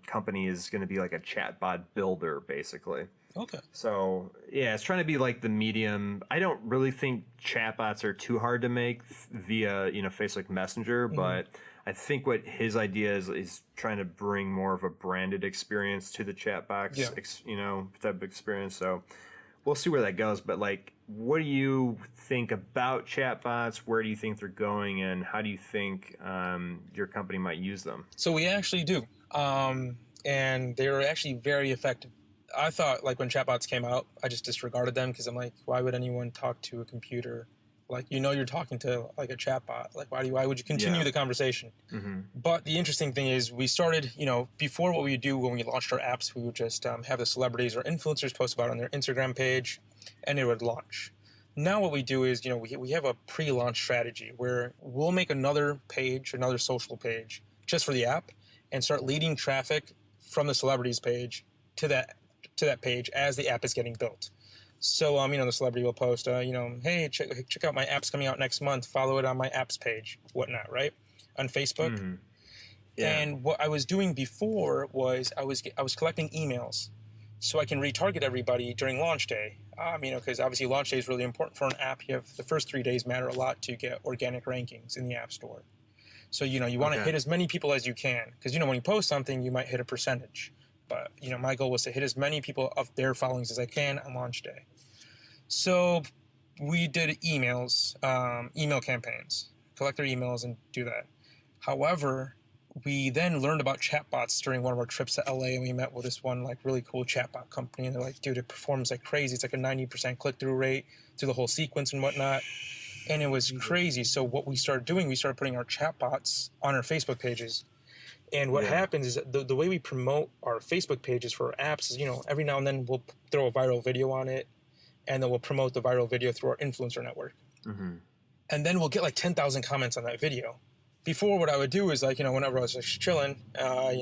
company is going to be like a chatbot builder, basically. Okay. So yeah, it's trying to be like the medium. I don't really think chatbots are too hard to make via Facebook Messenger, but I think what his idea is trying to bring more of a branded experience to the chat box, type of experience. So we'll see where that goes. But like, what do you think about chatbots? Where do you think they're going, and how do you think your company might use them? So we actually do, and they're actually very effective. I thought like when chatbots came out, I just disregarded them because I'm like, why would anyone talk to a computer? Like, you're talking to like a chatbot. Like, why would you continue the conversation? Mm-hmm. But the interesting thing is we started, before what we would do when we launched our apps, we would just have the celebrities or influencers post about it on their Instagram page and it would launch. Now what we do is, we have a pre-launch strategy where we'll make another social page just for the app and start leading traffic from the celebrities page to that page as the app is getting built. So, the celebrity will post, hey, check out my app's coming out next month. Follow it on my apps page, whatnot, right? On Facebook. Mm-hmm. Yeah. And what I was doing before was I was collecting emails so I can retarget everybody during launch day. Because obviously launch day is really important for an app. You have the first 3 days matter a lot to get organic rankings in the App Store. So, you want to hit as many people as you can. Because, when you post something, you might hit a percentage. But, my goal was to hit as many people of their followings as I can on launch day. So we did email campaigns, collect their emails and do that. However, we then learned about chatbots during one of our trips to LA, and we met with this one like really cool chatbot company. And they're like, dude, it performs like crazy. It's like a 90% click-through rate through the whole sequence and whatnot. And it was crazy. So what we started doing, we started putting our chatbots on our Facebook pages. And what happens is the way we promote our Facebook pages for our apps is, every now and then we'll throw a viral video on it, and then we'll promote the viral video through our influencer network. Mm-hmm. And then we'll get like 10,000 comments on that video. Before, what I would do is like, whenever I was just chilling, I'll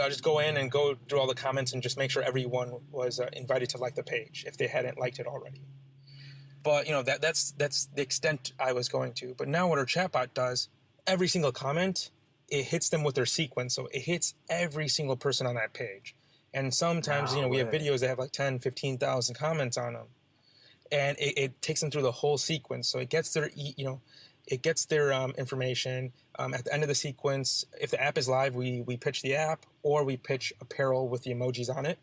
just go in and go through all the comments and just make sure everyone was invited to like the page if they hadn't liked it already. But, that's the extent I was going to. But now what our chatbot does, every single comment, it hits them with their sequence. So it hits every single person on that page. And sometimes, we have videos that have like 10, 15,000 comments on them. And it takes them through the whole sequence. So it gets their, information. At the end of the sequence, if the app is live, we pitch the app or we pitch apparel with the emojis on it.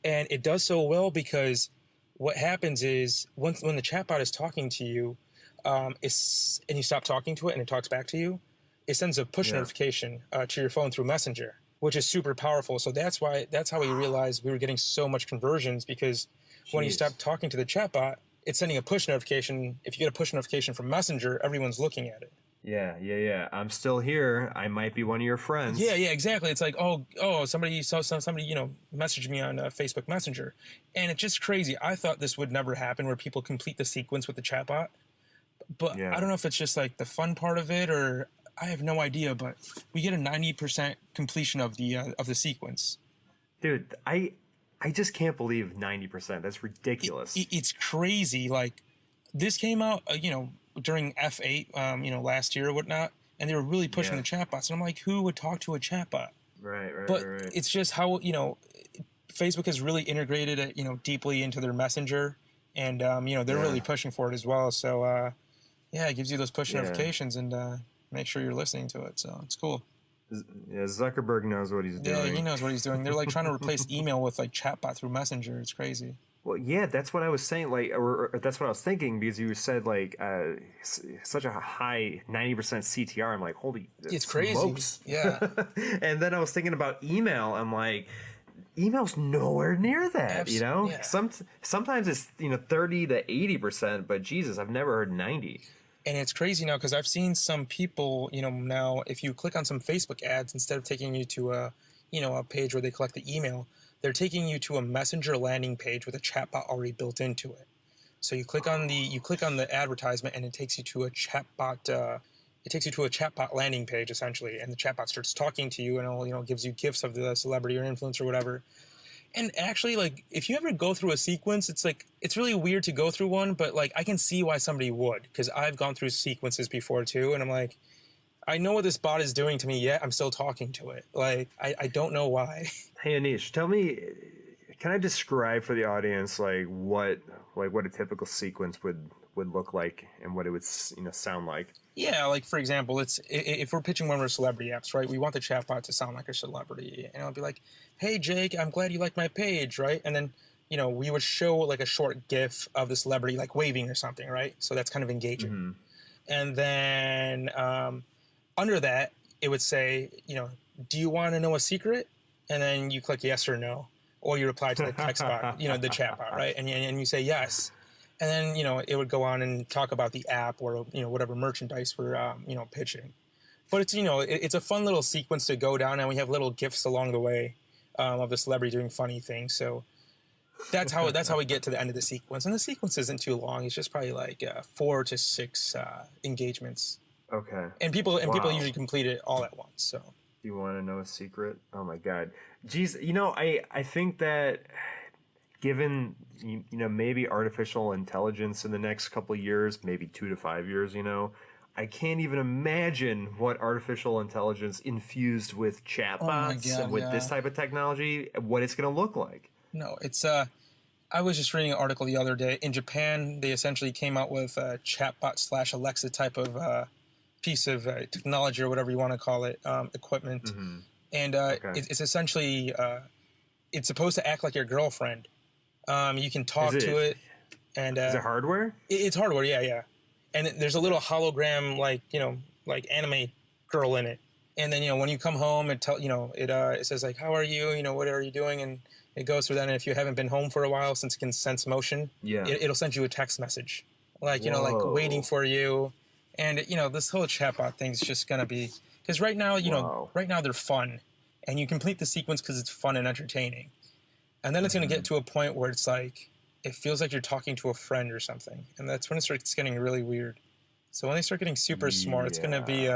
And it does so well because what happens is when the chatbot is talking to you, and you stop talking to it and it talks back to you, it sends a push notification to your phone through Messenger, which is super powerful. So that's how we realized we were getting so much conversions because when you stop talking to the chatbot, it's sending a push notification. If you get a push notification from Messenger, everyone's looking at it. Yeah. I'm still here. I might be one of your friends. Yeah, exactly. It's like, somebody saw somebody, messaged me on Facebook Messenger, and it's just crazy. I thought this would never happen, where people complete the sequence with the chatbot, but I Yeah. don't know if it's just like the fun part of it, or I have no idea. But we get a 90% completion of the sequence. Dude, I just can't believe 90%. That's ridiculous. It's crazy. Like, this came out, during F8, last year or whatnot, and they were really pushing the chatbots. And I'm like, who would talk to a chatbot? Right. But it's just how, Facebook has really integrated it, deeply into their messenger, and they're really pushing for it as well. So it gives you those push notifications, and make sure you're listening to it. So it's cool. Yeah, Zuckerberg knows what he's doing. Yeah, he knows what he's doing. They're like trying to replace email with like chatbot through Messenger. It's crazy. Well, yeah, that's what I was saying. Like, or that's what I was thinking, because you said like such a high 90% CTR. I'm like, holy, it's crazy. Smokes. Yeah. And then I was thinking about email. I'm like, email's nowhere near that. Yeah. Sometimes it's 30 to 80%, but Jesus, I've never heard 90. And it's crazy now, because I've seen some people, now if you click on some Facebook ads, instead of taking you to a page where they collect the email, they're taking you to a Messenger landing page with a chatbot already built into it. So you click on the advertisement, and it takes you to a chatbot. It takes you to a chatbot landing page, essentially, and the chatbot starts talking to you, and it gives you gifts of the celebrity or influencer or whatever. And actually, like, if you ever go through a sequence, it's like, it's really weird to go through one, but like, I can see why somebody would, because I've gone through sequences before too, and I'm like, I know what this bot is doing to me, yet I'm still talking to it. Like, I don't know why. Hey, Anish, tell me, can I describe for the audience like what a typical sequence would look like, and what it would sound like? Yeah, like, for example, if we're pitching one of our celebrity apps, right? We want the chatbot to sound like a celebrity, and I'll be like, "Hey, Jake, I'm glad you liked my page," right? And then we would show like a short GIF of the celebrity like waving or something, right? So that's kind of engaging. Mm-hmm. And then under that, it would say, "Do you want to know a secret?" And then you click yes or no, or you reply to the text bot, the chat bot, right? And you say yes. And then, it would go on and talk about the app, or, whatever merchandise we're, pitching. But it's, it's a fun little sequence to go down, and we have little GIFs along the way of the celebrity doing funny things. So that's how we get to the end of the sequence. And the sequence isn't too long. It's just probably like 4 to 6 engagements. Okay. And people usually complete it all at once. So. You want to know a secret? Oh my God. Geez, I think that given maybe artificial intelligence in the next couple of years, maybe 2 to 5 years, I can't even imagine what artificial intelligence infused with chatbots and with this type of technology, what it's going to look like. No, it's I was just reading an article the other day. In Japan, they essentially came out with a chatbot / Alexa type of piece of technology, or whatever you want to call it, equipment. Mm-hmm. And it's essentially it's supposed to act like your girlfriend. You can talk to it, and is it hardware? It's hardware, yeah. And there's a little hologram, like anime girl in it. And then when you come home, it says like, "How are you? What are you doing?" And it goes through that. And if you haven't been home for a while, since it can sense motion, it'll send you a text message, like like waiting for you. And this whole chatbot thing is just gonna be, because right now they're fun, and you complete the sequence because it's fun and entertaining. And then it's going to get to a point where it's like, it feels like you're talking to a friend or something. And that's when it starts getting really weird. So when they start getting super smart, it's going to be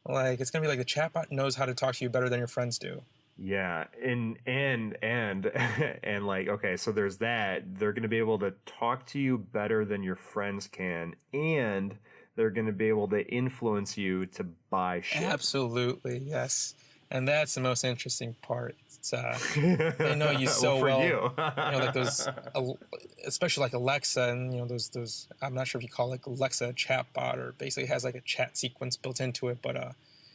like the chatbot knows how to talk to you better than your friends do. Yeah. And like, okay, so there's that. They're going to be able to talk to you better than your friends can. And they're going to be able to influence you to buy shit. Absolutely. Yes. And that's the most interesting part. They know you so well. For you. You. Like those, especially like Alexa, and those. I'm not sure if you call like Alexa a chatbot, or basically has like a chat sequence built into it. But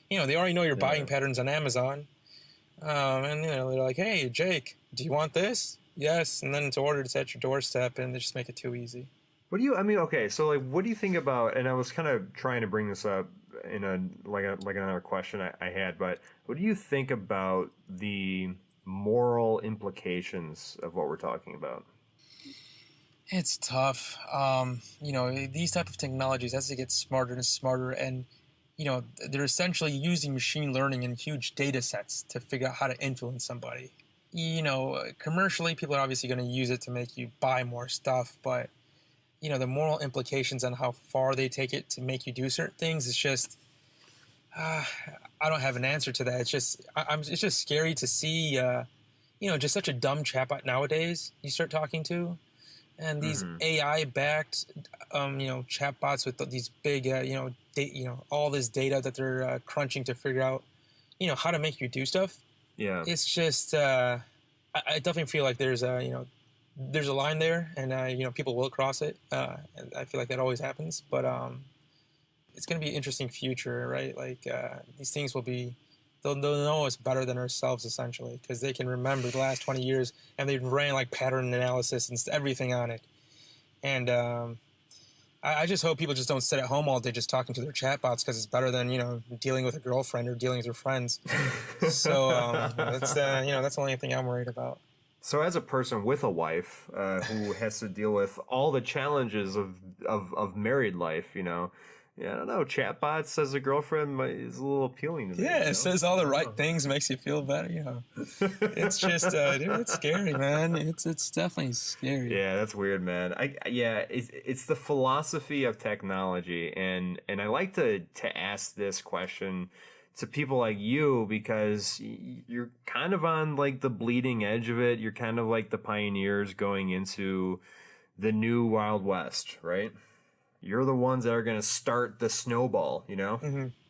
they already know your buying patterns on Amazon, and they're like, "Hey, Jake, do you want this?" Yes, and then it's ordered. It's at your doorstep, and they just make it too easy. Okay, so like, what do you think about? And I was kind of trying to bring this up in another question I had, but what do you think about the moral implications of what we're talking about? It's tough. These type of technologies, as they get smarter and smarter, and they're essentially using machine learning and huge data sets to figure out how to influence somebody. Commercially, people are obviously going to use it to make you buy more stuff, but the moral implications on how far they take it to make you do certain things is just, I don't have an answer to that. It's just, it's just scary to see, just such a dumb chatbot nowadays you start talking to, and these AI-backed, chatbots with these big, all this data that they're crunching to figure out, how to make you do stuff. Yeah, it's just, I definitely feel like there's a line there, and people will cross it. And I feel like that always happens, but it's going to be an interesting future, right? Like these things will be, they'll know us better than ourselves essentially, because they can remember the last 20 years and they ran like pattern analysis and everything on it. And I just hope people just don't sit at home all day just talking to their chatbots, because it's better than dealing with a girlfriend or dealing with your friends. So that's the only thing I'm worried about. So as a person with a wife who has to deal with all the challenges of married life, I don't know, chatbots as a girlfriend is a little appealing to me. Yeah, it says all the right things, makes you feel better. It's just, dude, it's scary, man. It's definitely scary. Yeah, that's weird, man. It's the philosophy of technology, and I like to ask this question to people like you, because you're kind of on like the bleeding edge of it. You're kind of like the pioneers going into the new Wild West, right? You're the ones that are going to start the snowball,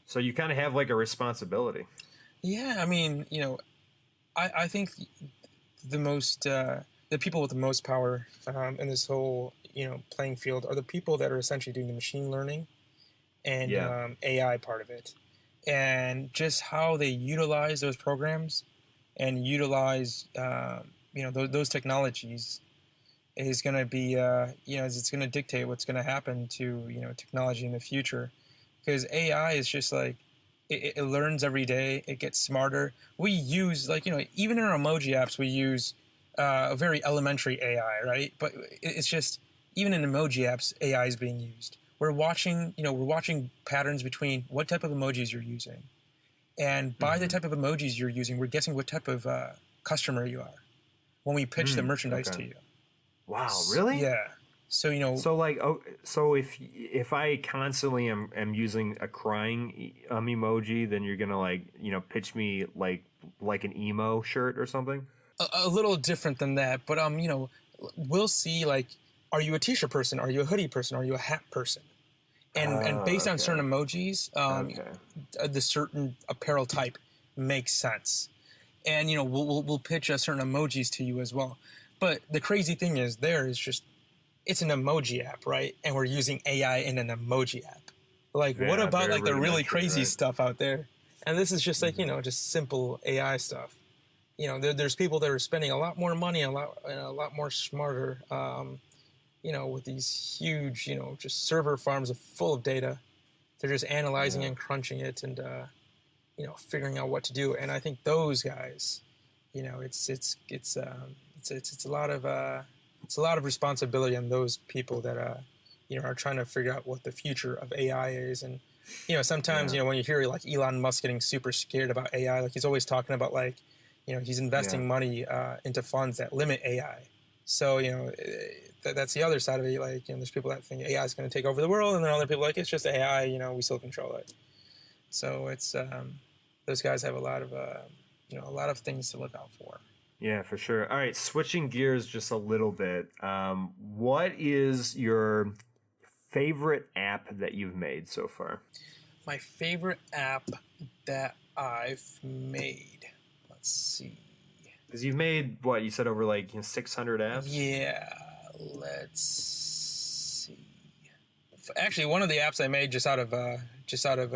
So you kind of have like a responsibility. Yeah, I mean, I think the people with the most power in this whole, playing field are the people that are essentially doing the machine learning and AI part of it. And just how they utilize those programs and utilize, those technologies is going to be, it's going to dictate what's going to happen to, technology in the future. Because AI is just like, it learns every day. It gets smarter. We use, even in our emoji apps, we use a very elementary AI, right? But it's just, even in emoji apps, AI is being used. We're watching patterns between what type of emojis you're using. And by the type of emojis you're using, we're guessing what type of customer you are when we pitch the merchandise to you. Wow, really? Yeah. So, So if I constantly am using a crying emoji, then you're going to pitch me like an emo shirt or something? A little different than that, but we'll see, are you a t-shirt person? Are you a hoodie person? Are you a hat person? And based on certain emojis, the certain apparel type makes sense. And we'll pitch certain emojis to you as well. But the crazy thing is, it's an emoji app, right? And we're using AI in an emoji app. What about the really crazy stuff out there? And this is just just simple AI stuff. There's people that are spending a lot more money, a lot more smarter, with these huge, just server farms full of data. They're just analyzing and crunching it and, figuring out what to do. And I think those guys, it's a lot of responsibility on those people that are trying to figure out what the future of AI is. And sometimes when you hear like Elon Musk getting super scared about AI, he's always talking about he's investing money into funds that limit AI. So that's the other side of it. There's people that think AI is going to take over the world, and then other people it's just AI. We still control it. So it's those guys have a lot of things to look out for. Yeah, for sure. All right, switching gears just a little bit. What is your favorite app that you've made so far? My favorite app that I've made. Let's see. Because you've made what you said over 600 apps. Yeah, let's see. Actually, one of the apps I made just out of a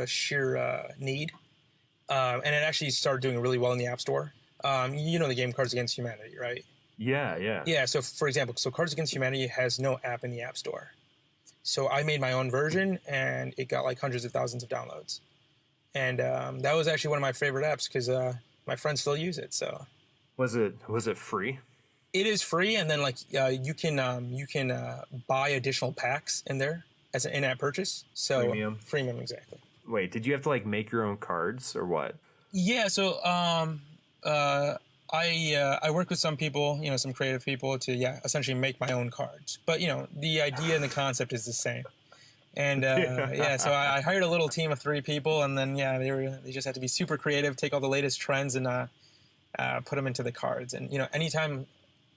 sheer need, and it actually started doing really well in the App Store. The game Cards Against Humanity, right? Yeah. Yeah, so for example, Cards Against Humanity has no app in the App Store. So I made my own version, and it got hundreds of thousands of downloads. And that was actually one of my favorite apps because my friends still use it. So was it free? It is free, and then like you can buy additional packs in there as an in-app purchase. So freemium, exactly. Wait, did you have to like make your own cards or what? Yeah, so I work with some people, some creative people to essentially make my own cards. But the idea and the concept is the same. And so I hired a little team of 3 people, and then they just had to be super creative, take all the latest trends and put them into the cards. And anytime,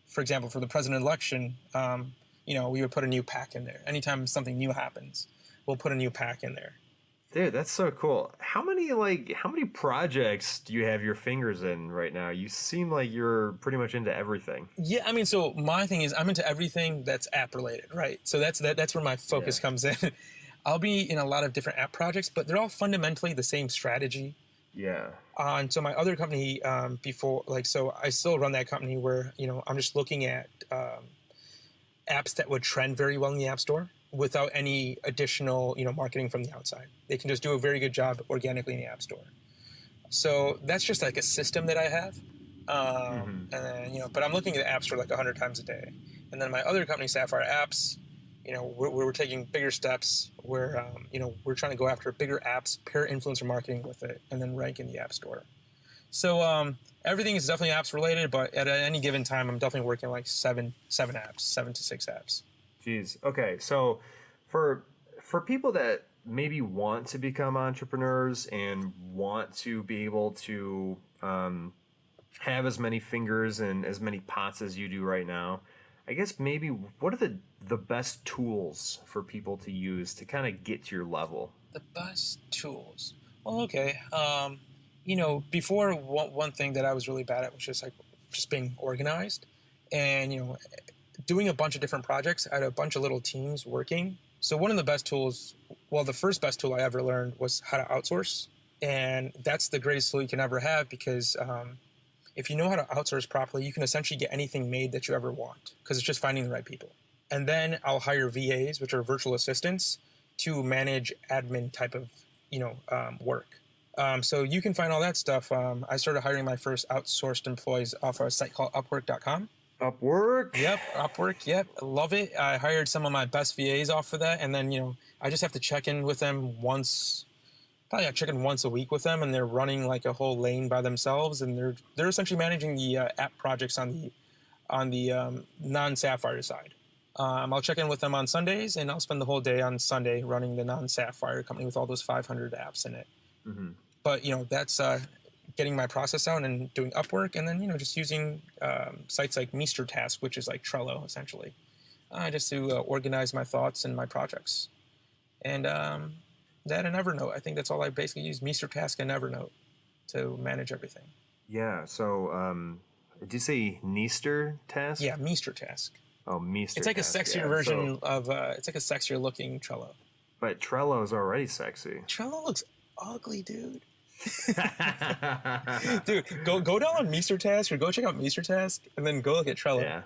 for example, for the president election, we would put a new pack in there. Anytime something new happens, we'll put a new pack in there. Dude, that's so cool. How many projects do you have your fingers in right now? You seem like you're pretty much into everything. Yeah, I mean, so my thing is I'm into everything that's app related, right? So that's where my focus comes in. I'll be in a lot of different app projects, but they're all fundamentally the same strategy. Yeah. And so my other company so I still run that company where, I'm just looking at apps that would trend very well in the App Store without any additional, marketing from the outside. They can just do a very good job organically in the App Store. So that's just like a system that I have. And then, but I'm looking at the App Store like 100 times a day. And then my other company, Sapphire Apps, we're taking bigger steps where, we're trying to go after bigger apps, pair influencer marketing with it, and then rank in the App Store. So everything is definitely apps related, but at any given time, I'm definitely working like 7 apps, 7 to 6 apps. Jeez. Okay. So for people that maybe want to become entrepreneurs and want to be able to have as many fingers and as many pots as you do right now, I guess maybe what are the best tools for people to use to kind of get to your level? The best tools. Well, okay. Before one thing that I was really bad at was just being organized and, doing a bunch of different projects. I had a bunch of little teams working. So one of the best tools, the first best tool I ever learned was how to outsource. And that's the greatest tool you can ever have because if you know how to outsource properly, you can essentially get anything made that you ever want because it's just finding the right people. And then I'll hire VAs, which are virtual assistants, to manage admin type of, work. So you can find all that stuff. I started hiring my first outsourced employees off a site called Upwork.com. Upwork? Yep, Upwork, yep. I love it. I hired some of my best VAs off of that. And then, I just have to check in with them probably I check in once a week with them, and they're running like a whole lane by themselves. And they're essentially managing the app projects on the non-Sapphire side. I'll check in with them on Sundays, and I'll spend the whole day on Sunday running the non-Sapphire company with all those 500 apps in it. Mm-hmm. But, that's getting my process out and doing Upwork, and then, just using sites like Task, which is like Trello, essentially, just to organize my thoughts and my projects. And that and Evernote. I think that's all I basically use, Task and Evernote, to manage everything. Yeah, so did you say Task? Yeah, Task. Oh, It's like a sexier version of, it's like a sexier looking Trello. But Trello is already sexy. Trello looks ugly, dude. Dude, go down on Task or go check out Task and then go look at Trello. Yeah.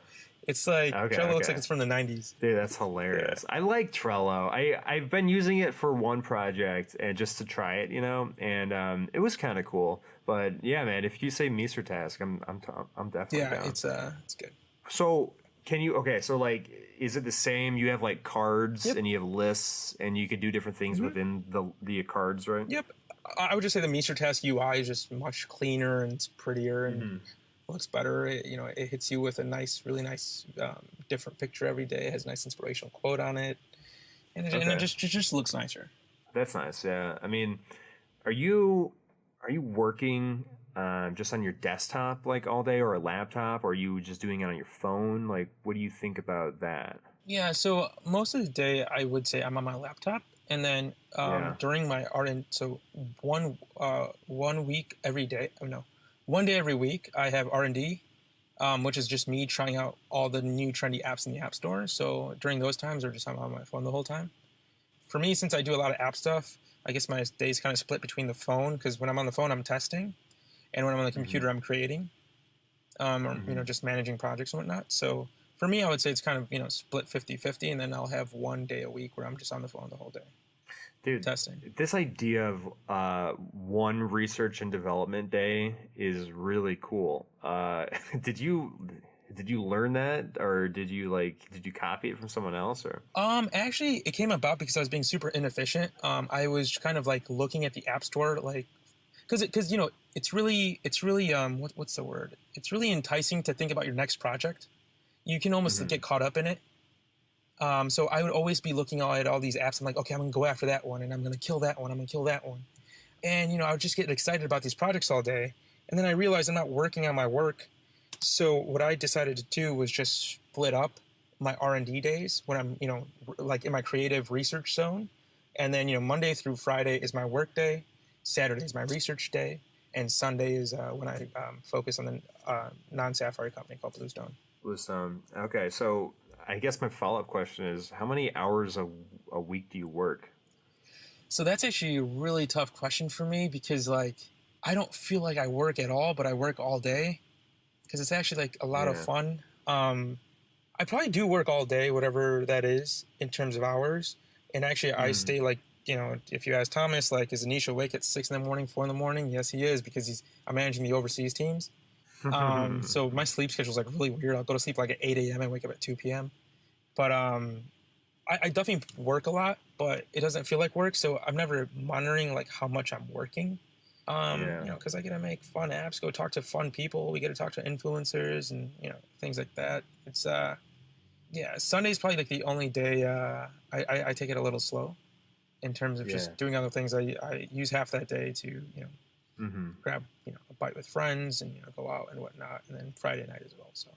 It's like Trello looks like it's from the 90s. Dude, that's hilarious. Yeah. I like Trello. I've been using it for one project and just to try it, and it was kind of cool. But yeah, man, if you say Task, I'm definitely down. It's good. So is it the same? You have like cards and you have lists and you can do different things within the cards, right? Yep. I would just say the Task UI is just much cleaner and it's prettier and looks better. It hits you with a really nice, different picture every day. It has a nice inspirational quote on it, and it just looks nicer. That's nice. Yeah. I mean, are you working just on your desktop like all day or a laptop, or are you just doing it on your phone? Like, what do you think about that? Yeah. So most of the day, I would say I'm on my laptop. And then during my one day every week, I have R&D, which is just me trying out all the new trendy apps in the App Store. So during those times, I'm on my phone the whole time. For me, since I do a lot of app stuff, I guess my days kind of split between the phone, because when I'm on the phone, I'm testing. And when I'm on the computer, I'm creating, or, just managing projects and whatnot. So for me, I would say it's kind of, split 50-50, and then I'll have one day a week where I'm just on the phone the whole day. Dude, testing. This idea of one research and development day is really cool. Did you did you learn that, or did you copy it from someone else, or? Actually, it came about because I was being super inefficient. I was kind of like looking at the App Store, like, because it's really what's the word? It's really enticing to think about your next project. You can almost get caught up in it. So I would always be looking at all these apps. I'm like, okay, I'm gonna go after that one, and I'm gonna kill that one. I'm gonna kill that one, and I would just get excited about these projects all day, and then I realized I'm not working on my work. So what I decided to do was just split up my R&D days when I'm, like in my creative research zone. And then, Monday through Friday is my work day. Saturday is my research day. And Sunday is when I focus on the non-Sapphire company called Bluestone. Bluestone. Okay. So I guess my follow-up question is, how many hours a week do you work? So that's actually a really tough question for me because I don't feel like I work at all, but I work all day. Because it's actually like a lot of fun. I probably do work all day, whatever that is in terms of hours. And actually, I stay if you ask Thomas, is Anish awake at 6 in the morning, 4 in the morning? Yes, he is, because I'm managing the overseas teams. So my sleep schedule is really weird. I'll go to sleep at 8 a.m. and wake up at 2 p.m. But I definitely work a lot, but it doesn't feel like work. So I'm never monitoring how much I'm working. Because I get to make fun apps, go talk to fun people. We get to talk to influencers and, things like that. It's, Sunday's probably the only day I take it a little slow in terms of just doing other things. I use half that day to, grab, a bite with friends and, go out and whatnot. And then Friday night as well. So,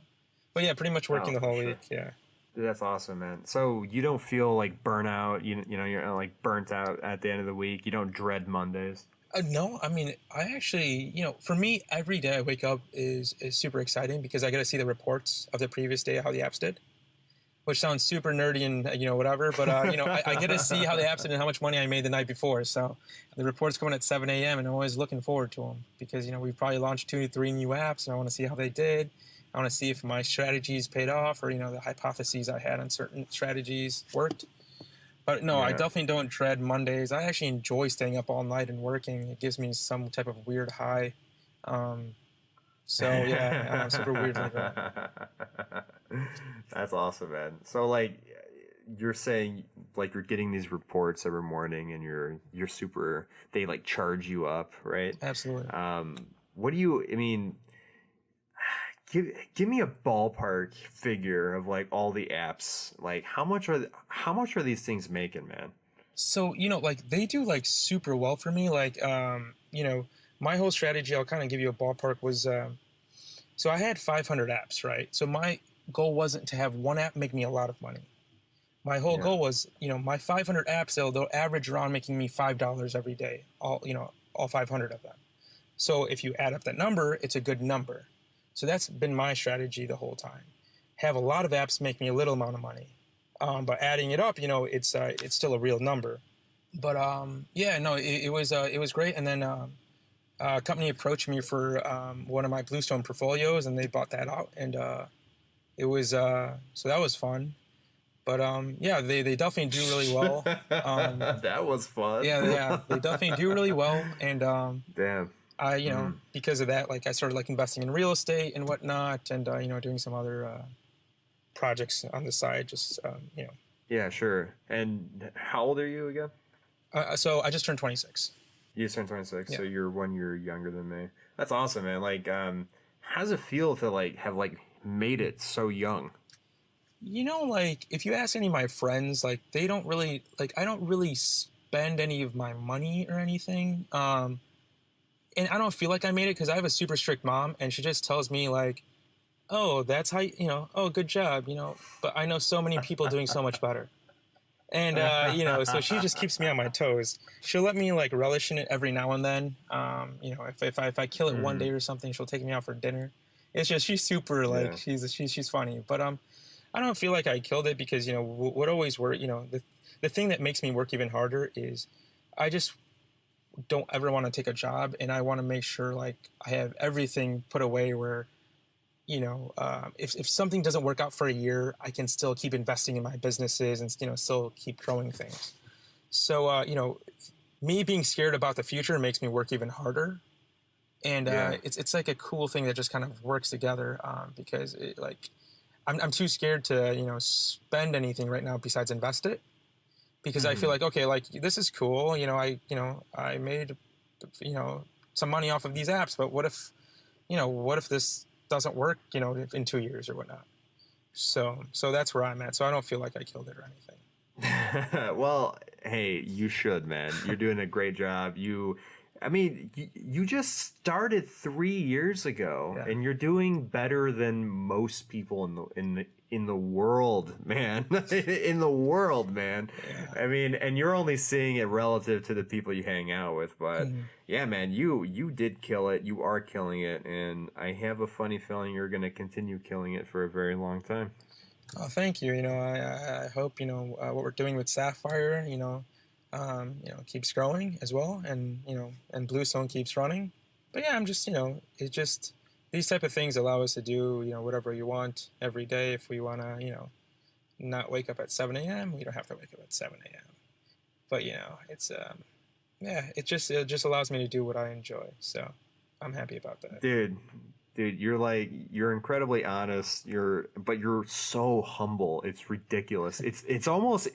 but yeah, pretty much working the whole week. Yeah. Dude, that's awesome, man. So you don't feel burnout, you're burnt out at the end of the week. You don't dread Mondays. No, I mean, I actually, for me, every day I wake up is super exciting because I get to see the reports of the previous day, how the apps did, which sounds super nerdy and, whatever. But, I get to see how the apps did and how much money I made the night before. So the reports come in at 7 a.m. and I'm always looking forward to them because, we've probably launched 2 to 3 new apps and I want to see how they did. I want to see if my strategies paid off or, the hypotheses I had on certain strategies worked. But no, I definitely don't dread Mondays. I actually enjoy staying up all night and working. It gives me some type of weird high. So yeah, I'm super weird like that. That's awesome, man. So you're saying you're getting these reports every morning and you're super, they charge you up, right? Absolutely. What do you, I mean, Give me a ballpark figure of all the apps. How much are these things making, man? So, they do super well for me. My whole strategy, I'll kind of give you a ballpark, was so I had 500 apps, right? So my goal wasn't to have one app make me a lot of money. My whole goal was, my 500 apps, they'll average around making me $5 every day, all 500 of them. So if you add up that number, it's a good number. So that's been my strategy the whole time. Have a lot of apps make me a little amount of money. But adding it up, it's still a real number. But it was great. And then a company approached me for one of my Bluestone portfolios, and they bought that out. And it was so that was fun. But they definitely do really well. That was fun. Yeah, they definitely do really well. And damn. Because of that, I started investing in real estate and whatnot, and doing some other projects on the side. Just Yeah, sure. And how old are you again? So I just turned 26. You just turned 26, yeah. So you're 1 year younger than me. That's awesome, man. How does it feel to have made it so young? If you ask any of my friends, they don't really I don't really spend any of my money or anything. And I don't feel like I made it because I have a super strict mom, and she just tells me oh, that's how, oh, good job, but I know so many people doing so much better. And, so she just keeps me on my toes. She'll let me relish in it every now and then. If I kill it one day or something, she'll take me out for dinner. It's just, she's super she's funny, but, I don't feel like I killed it because, what always work, the thing that makes me work even harder is I just don't ever want to take a job, and I want to make sure I have everything put away where, if something doesn't work out for a year, I can still keep investing in my businesses and, still keep growing things. So, me being scared about the future makes me work even harder. And Yeah. it's like a cool thing that just kind of works together, because it, like I'm too scared to spend anything right now besides invest it, because I feel like, okay, like this is cool, I made some money off of these apps, but what if this doesn't work in 2 years or whatnot. So that's where I'm at. So I don't feel like I killed it or anything. Well, hey, you should, man. You're doing a great job. You just started 3 years ago, Yeah. and you're doing better than most people in the world, man. In the world, man. Yeah. I mean, and you're only seeing it relative to the people you hang out with, but yeah, man, you did kill it. You are killing it, and I have a funny feeling you're going to continue killing it for a very long time. Oh, thank you. I hope what we're doing with Sapphire, keeps growing as well, and and Bluestone keeps running. But yeah, I'm just it just these type of things allow us to do whatever you want every day. If we want to not wake up at 7 a.m., we don't have to wake up at 7 a.m. But it's yeah, it just allows me to do what I enjoy. So I'm happy about that. Dude, you're incredibly honest. But you're so humble. It's ridiculous. It's almost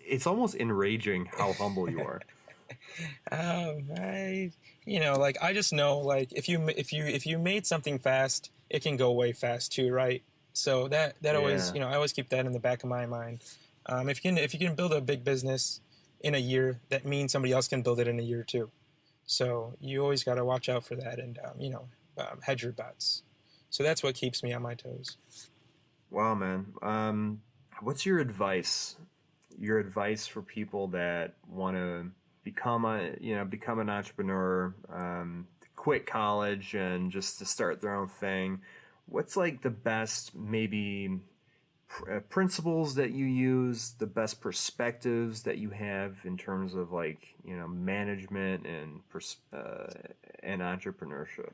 enraging how humble you are. I just know, like, if you made something fast, it can go way fast too, right? So that always, I always keep that in the back of my mind. If you can build a big business in a year, that means somebody else can build it in a year too. So you always got to watch out for that, and hedge your bets. So that's what keeps me on my toes. Wow, man. What's your advice? Your advice for people that want to become an entrepreneur, quit college and just to start their own thing. What's like the best maybe principles that you use, the best perspectives that you have in terms of management and entrepreneurship?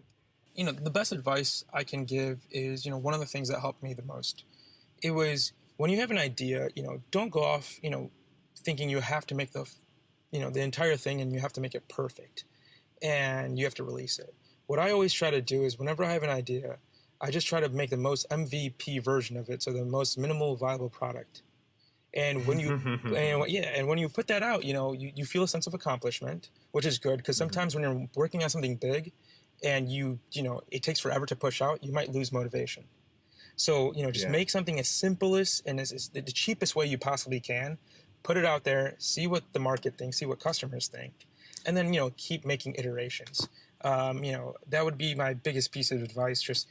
The best advice I can give is, one of the things that helped me the most. It was when you have an idea, don't go off, thinking you have to make the entire thing and you have to make it perfect and you have to release it. What I always try to do is whenever I have an idea, I just try to make the most MVP version of it. So the most minimal viable product. And when you, and when you put that out, you feel a sense of accomplishment, which is good. Because sometimes when you're working on something big and it takes forever to push out, you might lose motivation. So, just make something as simple as and as the cheapest way you possibly can, put it out there, see what the market thinks, see what customers think, and then, keep making iterations. That would be my biggest piece of advice. Just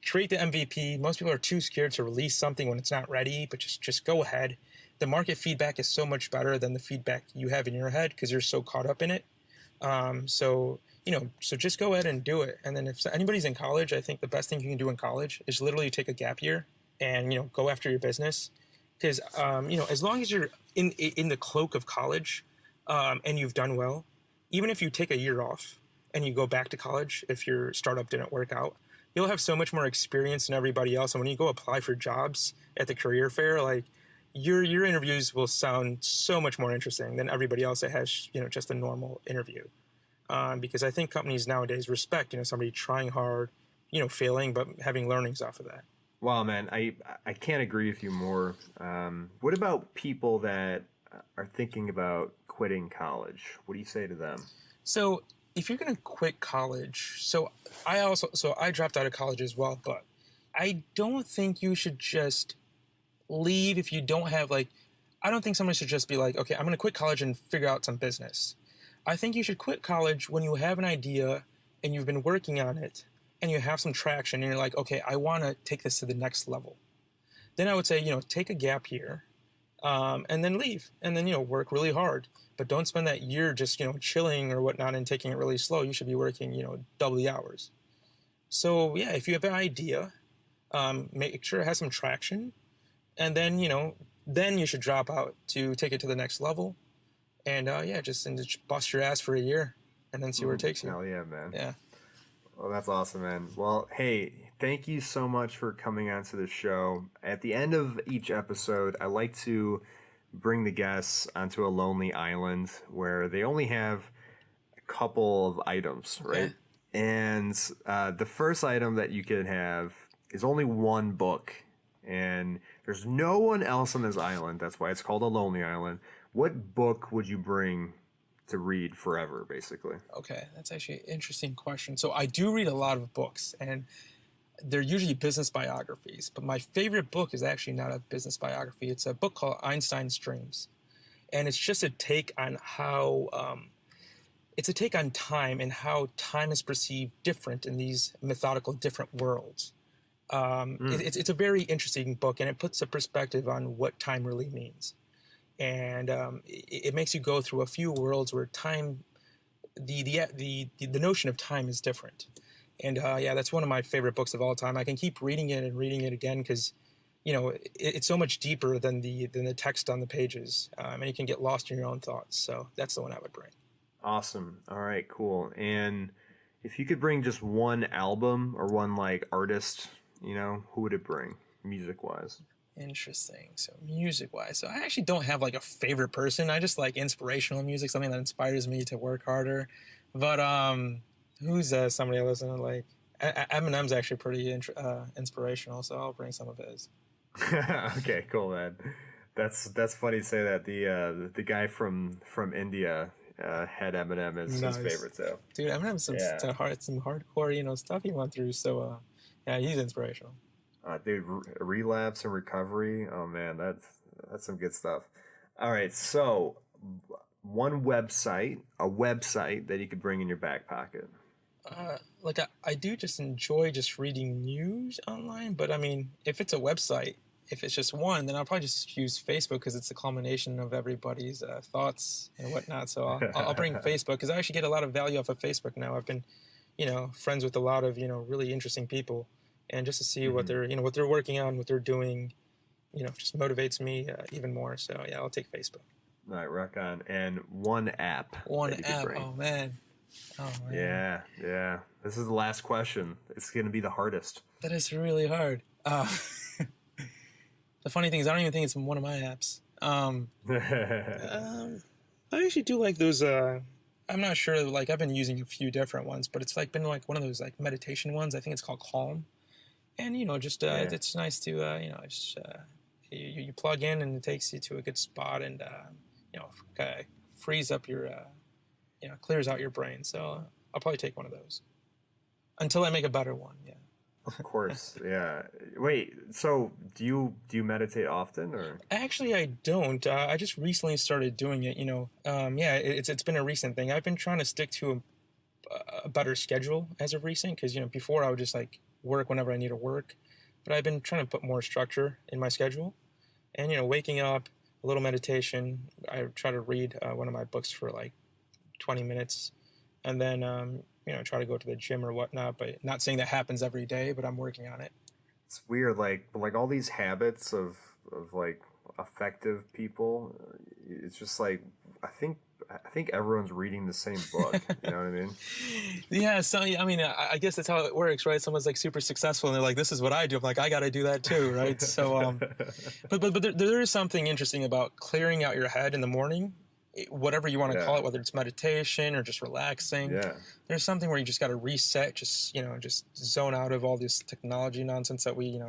create the MVP. Most people are too scared to release something when it's not ready, but just go ahead. The market feedback is so much better than the feedback you have in your head because you're so caught up in it. So just go ahead and do it. And then if anybody's in college, I think the best thing you can do in college is literally take a gap year and, go after your business. Because, as long as you're in the cloak of college and you've done well, even if you take a year off and you go back to college, if your startup didn't work out, you'll have so much more experience than everybody else. And when you go apply for jobs at the career fair, like your interviews will sound so much more interesting than everybody else that has, just a normal interview. Because I think companies nowadays respect, somebody trying hard, failing, but having learnings off of that. Wow, man, I can't agree with you more. What about people that are thinking about quitting college? What do you say to them? So if you're going to quit college, so I dropped out of college as well, but I don't think you should just leave if you don't have I don't think somebody should just be like, okay, I'm going to quit college and figure out some business. I think you should quit college when you have an idea and you've been working on it and you have some traction and you're like, okay, I want to take this to the next level. Then I would say, take a gap year and then leave and then, work really hard. But don't spend that year just, chilling or whatnot and taking it really slow. You should be working, double the hours. So, yeah, if you have an idea, make sure it has some traction. And then, then you should drop out to take it to the next level. And, just bust your ass for a year and then see where it takes you. Hell yeah, man. Yeah. Well, that's awesome, man. Well, hey, thank you so much for coming onto the show. At the end of each episode, I like to bring the guests onto a lonely island where they only have a couple of items, right? Okay. And the first item that you can have is only one book. And there's no one else on this island. That's why it's called a lonely island. What book would you bring to read forever, basically? Okay, that's actually an interesting question. So I do read a lot of books, and they're usually business biographies. But my favorite book is actually not a business biography. It's a book called Einstein's Dreams. And it's just a take on how, it's a take on time and how time is perceived different in these methodical different worlds. It's a very interesting book, and it puts a perspective on what time really means. And it makes you go through a few worlds where time, the notion of time is different. And yeah, that's one of my favorite books of all time. I can keep reading it and reading it again because, you know, it's so much deeper than the text on the pages, and you can get lost in your own thoughts. So that's the one I would bring. Awesome. All right, cool. And if you could bring just one album or one like artist, you know, who would it bring, music-wise? Interesting. So music-wise, so I actually don't have like a favorite person. I just like inspirational music, something that inspires me to work harder. But who's somebody I listen to? Like Eminem's actually pretty inspirational, so I'll bring some of his. Okay, cool, man. That's funny to say that. The guy from India had Eminem as his favorite too. Dude, Eminem's some hardcore, you know, stuff he went through. So yeah, he's inspirational. Dude, relapse and recovery. Oh man, that's some good stuff. All right, so one website, a website that you could bring in your back pocket. Like I do just enjoy just reading news online, but I mean, if it's a website, if it's just one, then I'll probably just use Facebook because it's a culmination of everybody's thoughts and whatnot. So I'll bring Facebook because I actually get a lot of value off of Facebook now. I've been, you know, friends with a lot of, you know, really interesting people, and just to see what they're, you know, what they're working on, what they're doing, you know, just motivates me even more. So yeah, I'll take Facebook. All right, rock on. And one app. One app. Oh man. Yeah. This is the last question. It's going to be the hardest. That is really hard. The funny thing is, I don't even think it's one of my apps. I actually do like those. I'm not sure. Like I've been using a few different ones, but it's like been like one of those like meditation ones. I think it's called Calm, and you know, just it's nice to you know, just you plug in and it takes you to a good spot, and you know, frees up your you know, clears out your brain. So I'll probably take one of those until I make a better one. Yeah. Of course, yeah. Wait, so do you meditate often, or? Actually, I don't. I just recently started doing it. You know, yeah, it's been a recent thing. I've been trying to stick to a better schedule as of recent, because you know, before I would just like work whenever I need to work, but I've been trying to put more structure in my schedule, and you know, waking up, a little meditation. I try to read one of my books for like 20 minutes, and then you know, try to go to the gym or whatnot, but not saying that happens every day, but I'm working on it. It's weird, like all these habits of like effective people. It's just like I think everyone's reading the same book. You know what I mean? Yeah. So I mean, I guess that's how it works, right? Someone's like super successful, and they're like, "This is what I do." I'm like, I got to do that too, right? So, but there is something interesting about clearing out your head in the morning. Whatever you want to call it, whether it's meditation or just relaxing, there's something where you just got to reset, just, you know, just zone out of all this technology nonsense that we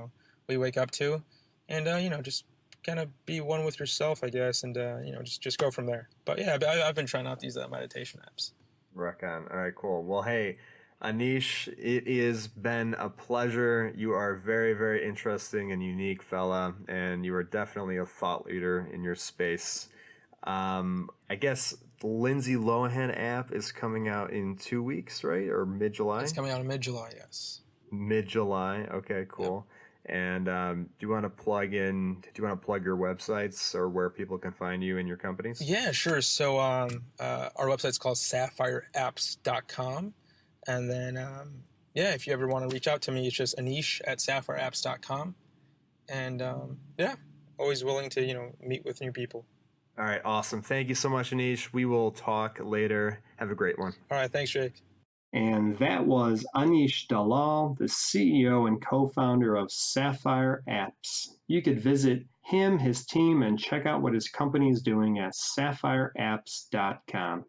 wake up to, and, you know, just kind of be one with yourself, I guess, and, you know, just go from there. But yeah, I've been trying out these meditation apps. Rock on. All right, cool. Well, hey, Anish, it has been a pleasure. You are very, very interesting and unique fella, and you are definitely a thought leader in your space. I guess the Lindsay Lohan app is coming out in 2 weeks, right? Or mid-July? It's coming out in mid-July, yes. Mid-July. Okay, cool. Yep. And do you want to plug your websites or where people can find you and your companies? Yeah, sure. So our website's called sapphireapps.com. And then, yeah, if you ever want to reach out to me, it's just anish@sapphireapps.com. And yeah, always willing to, you know, meet with new people. All right, awesome. Thank you so much, Anish. We will talk later. Have a great one. All right, thanks, Jake. And that was Anish Dalal, the CEO and co-founder of Sapphire Apps. You could visit him, his team, and check out what his company is doing at sapphireapps.com.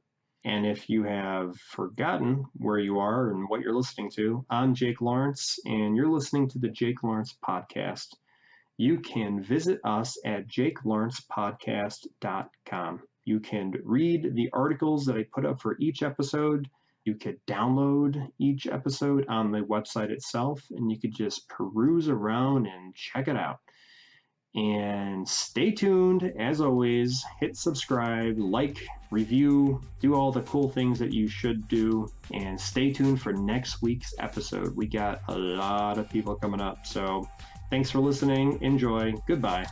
And if you have forgotten where you are and what you're listening to, I'm Jake Lawrence, and you're listening to the Jake Lawrence Podcast. You can visit us at jakelawrencepodcast.com. You can read the articles that I put up for each episode. You could download each episode on the website itself, and you could just peruse around and check it out. And stay tuned, as always. Hit subscribe, like, review, do all the cool things that you should do, and stay tuned for next week's episode. We got a lot of people coming up, so thanks for listening. Enjoy. Goodbye.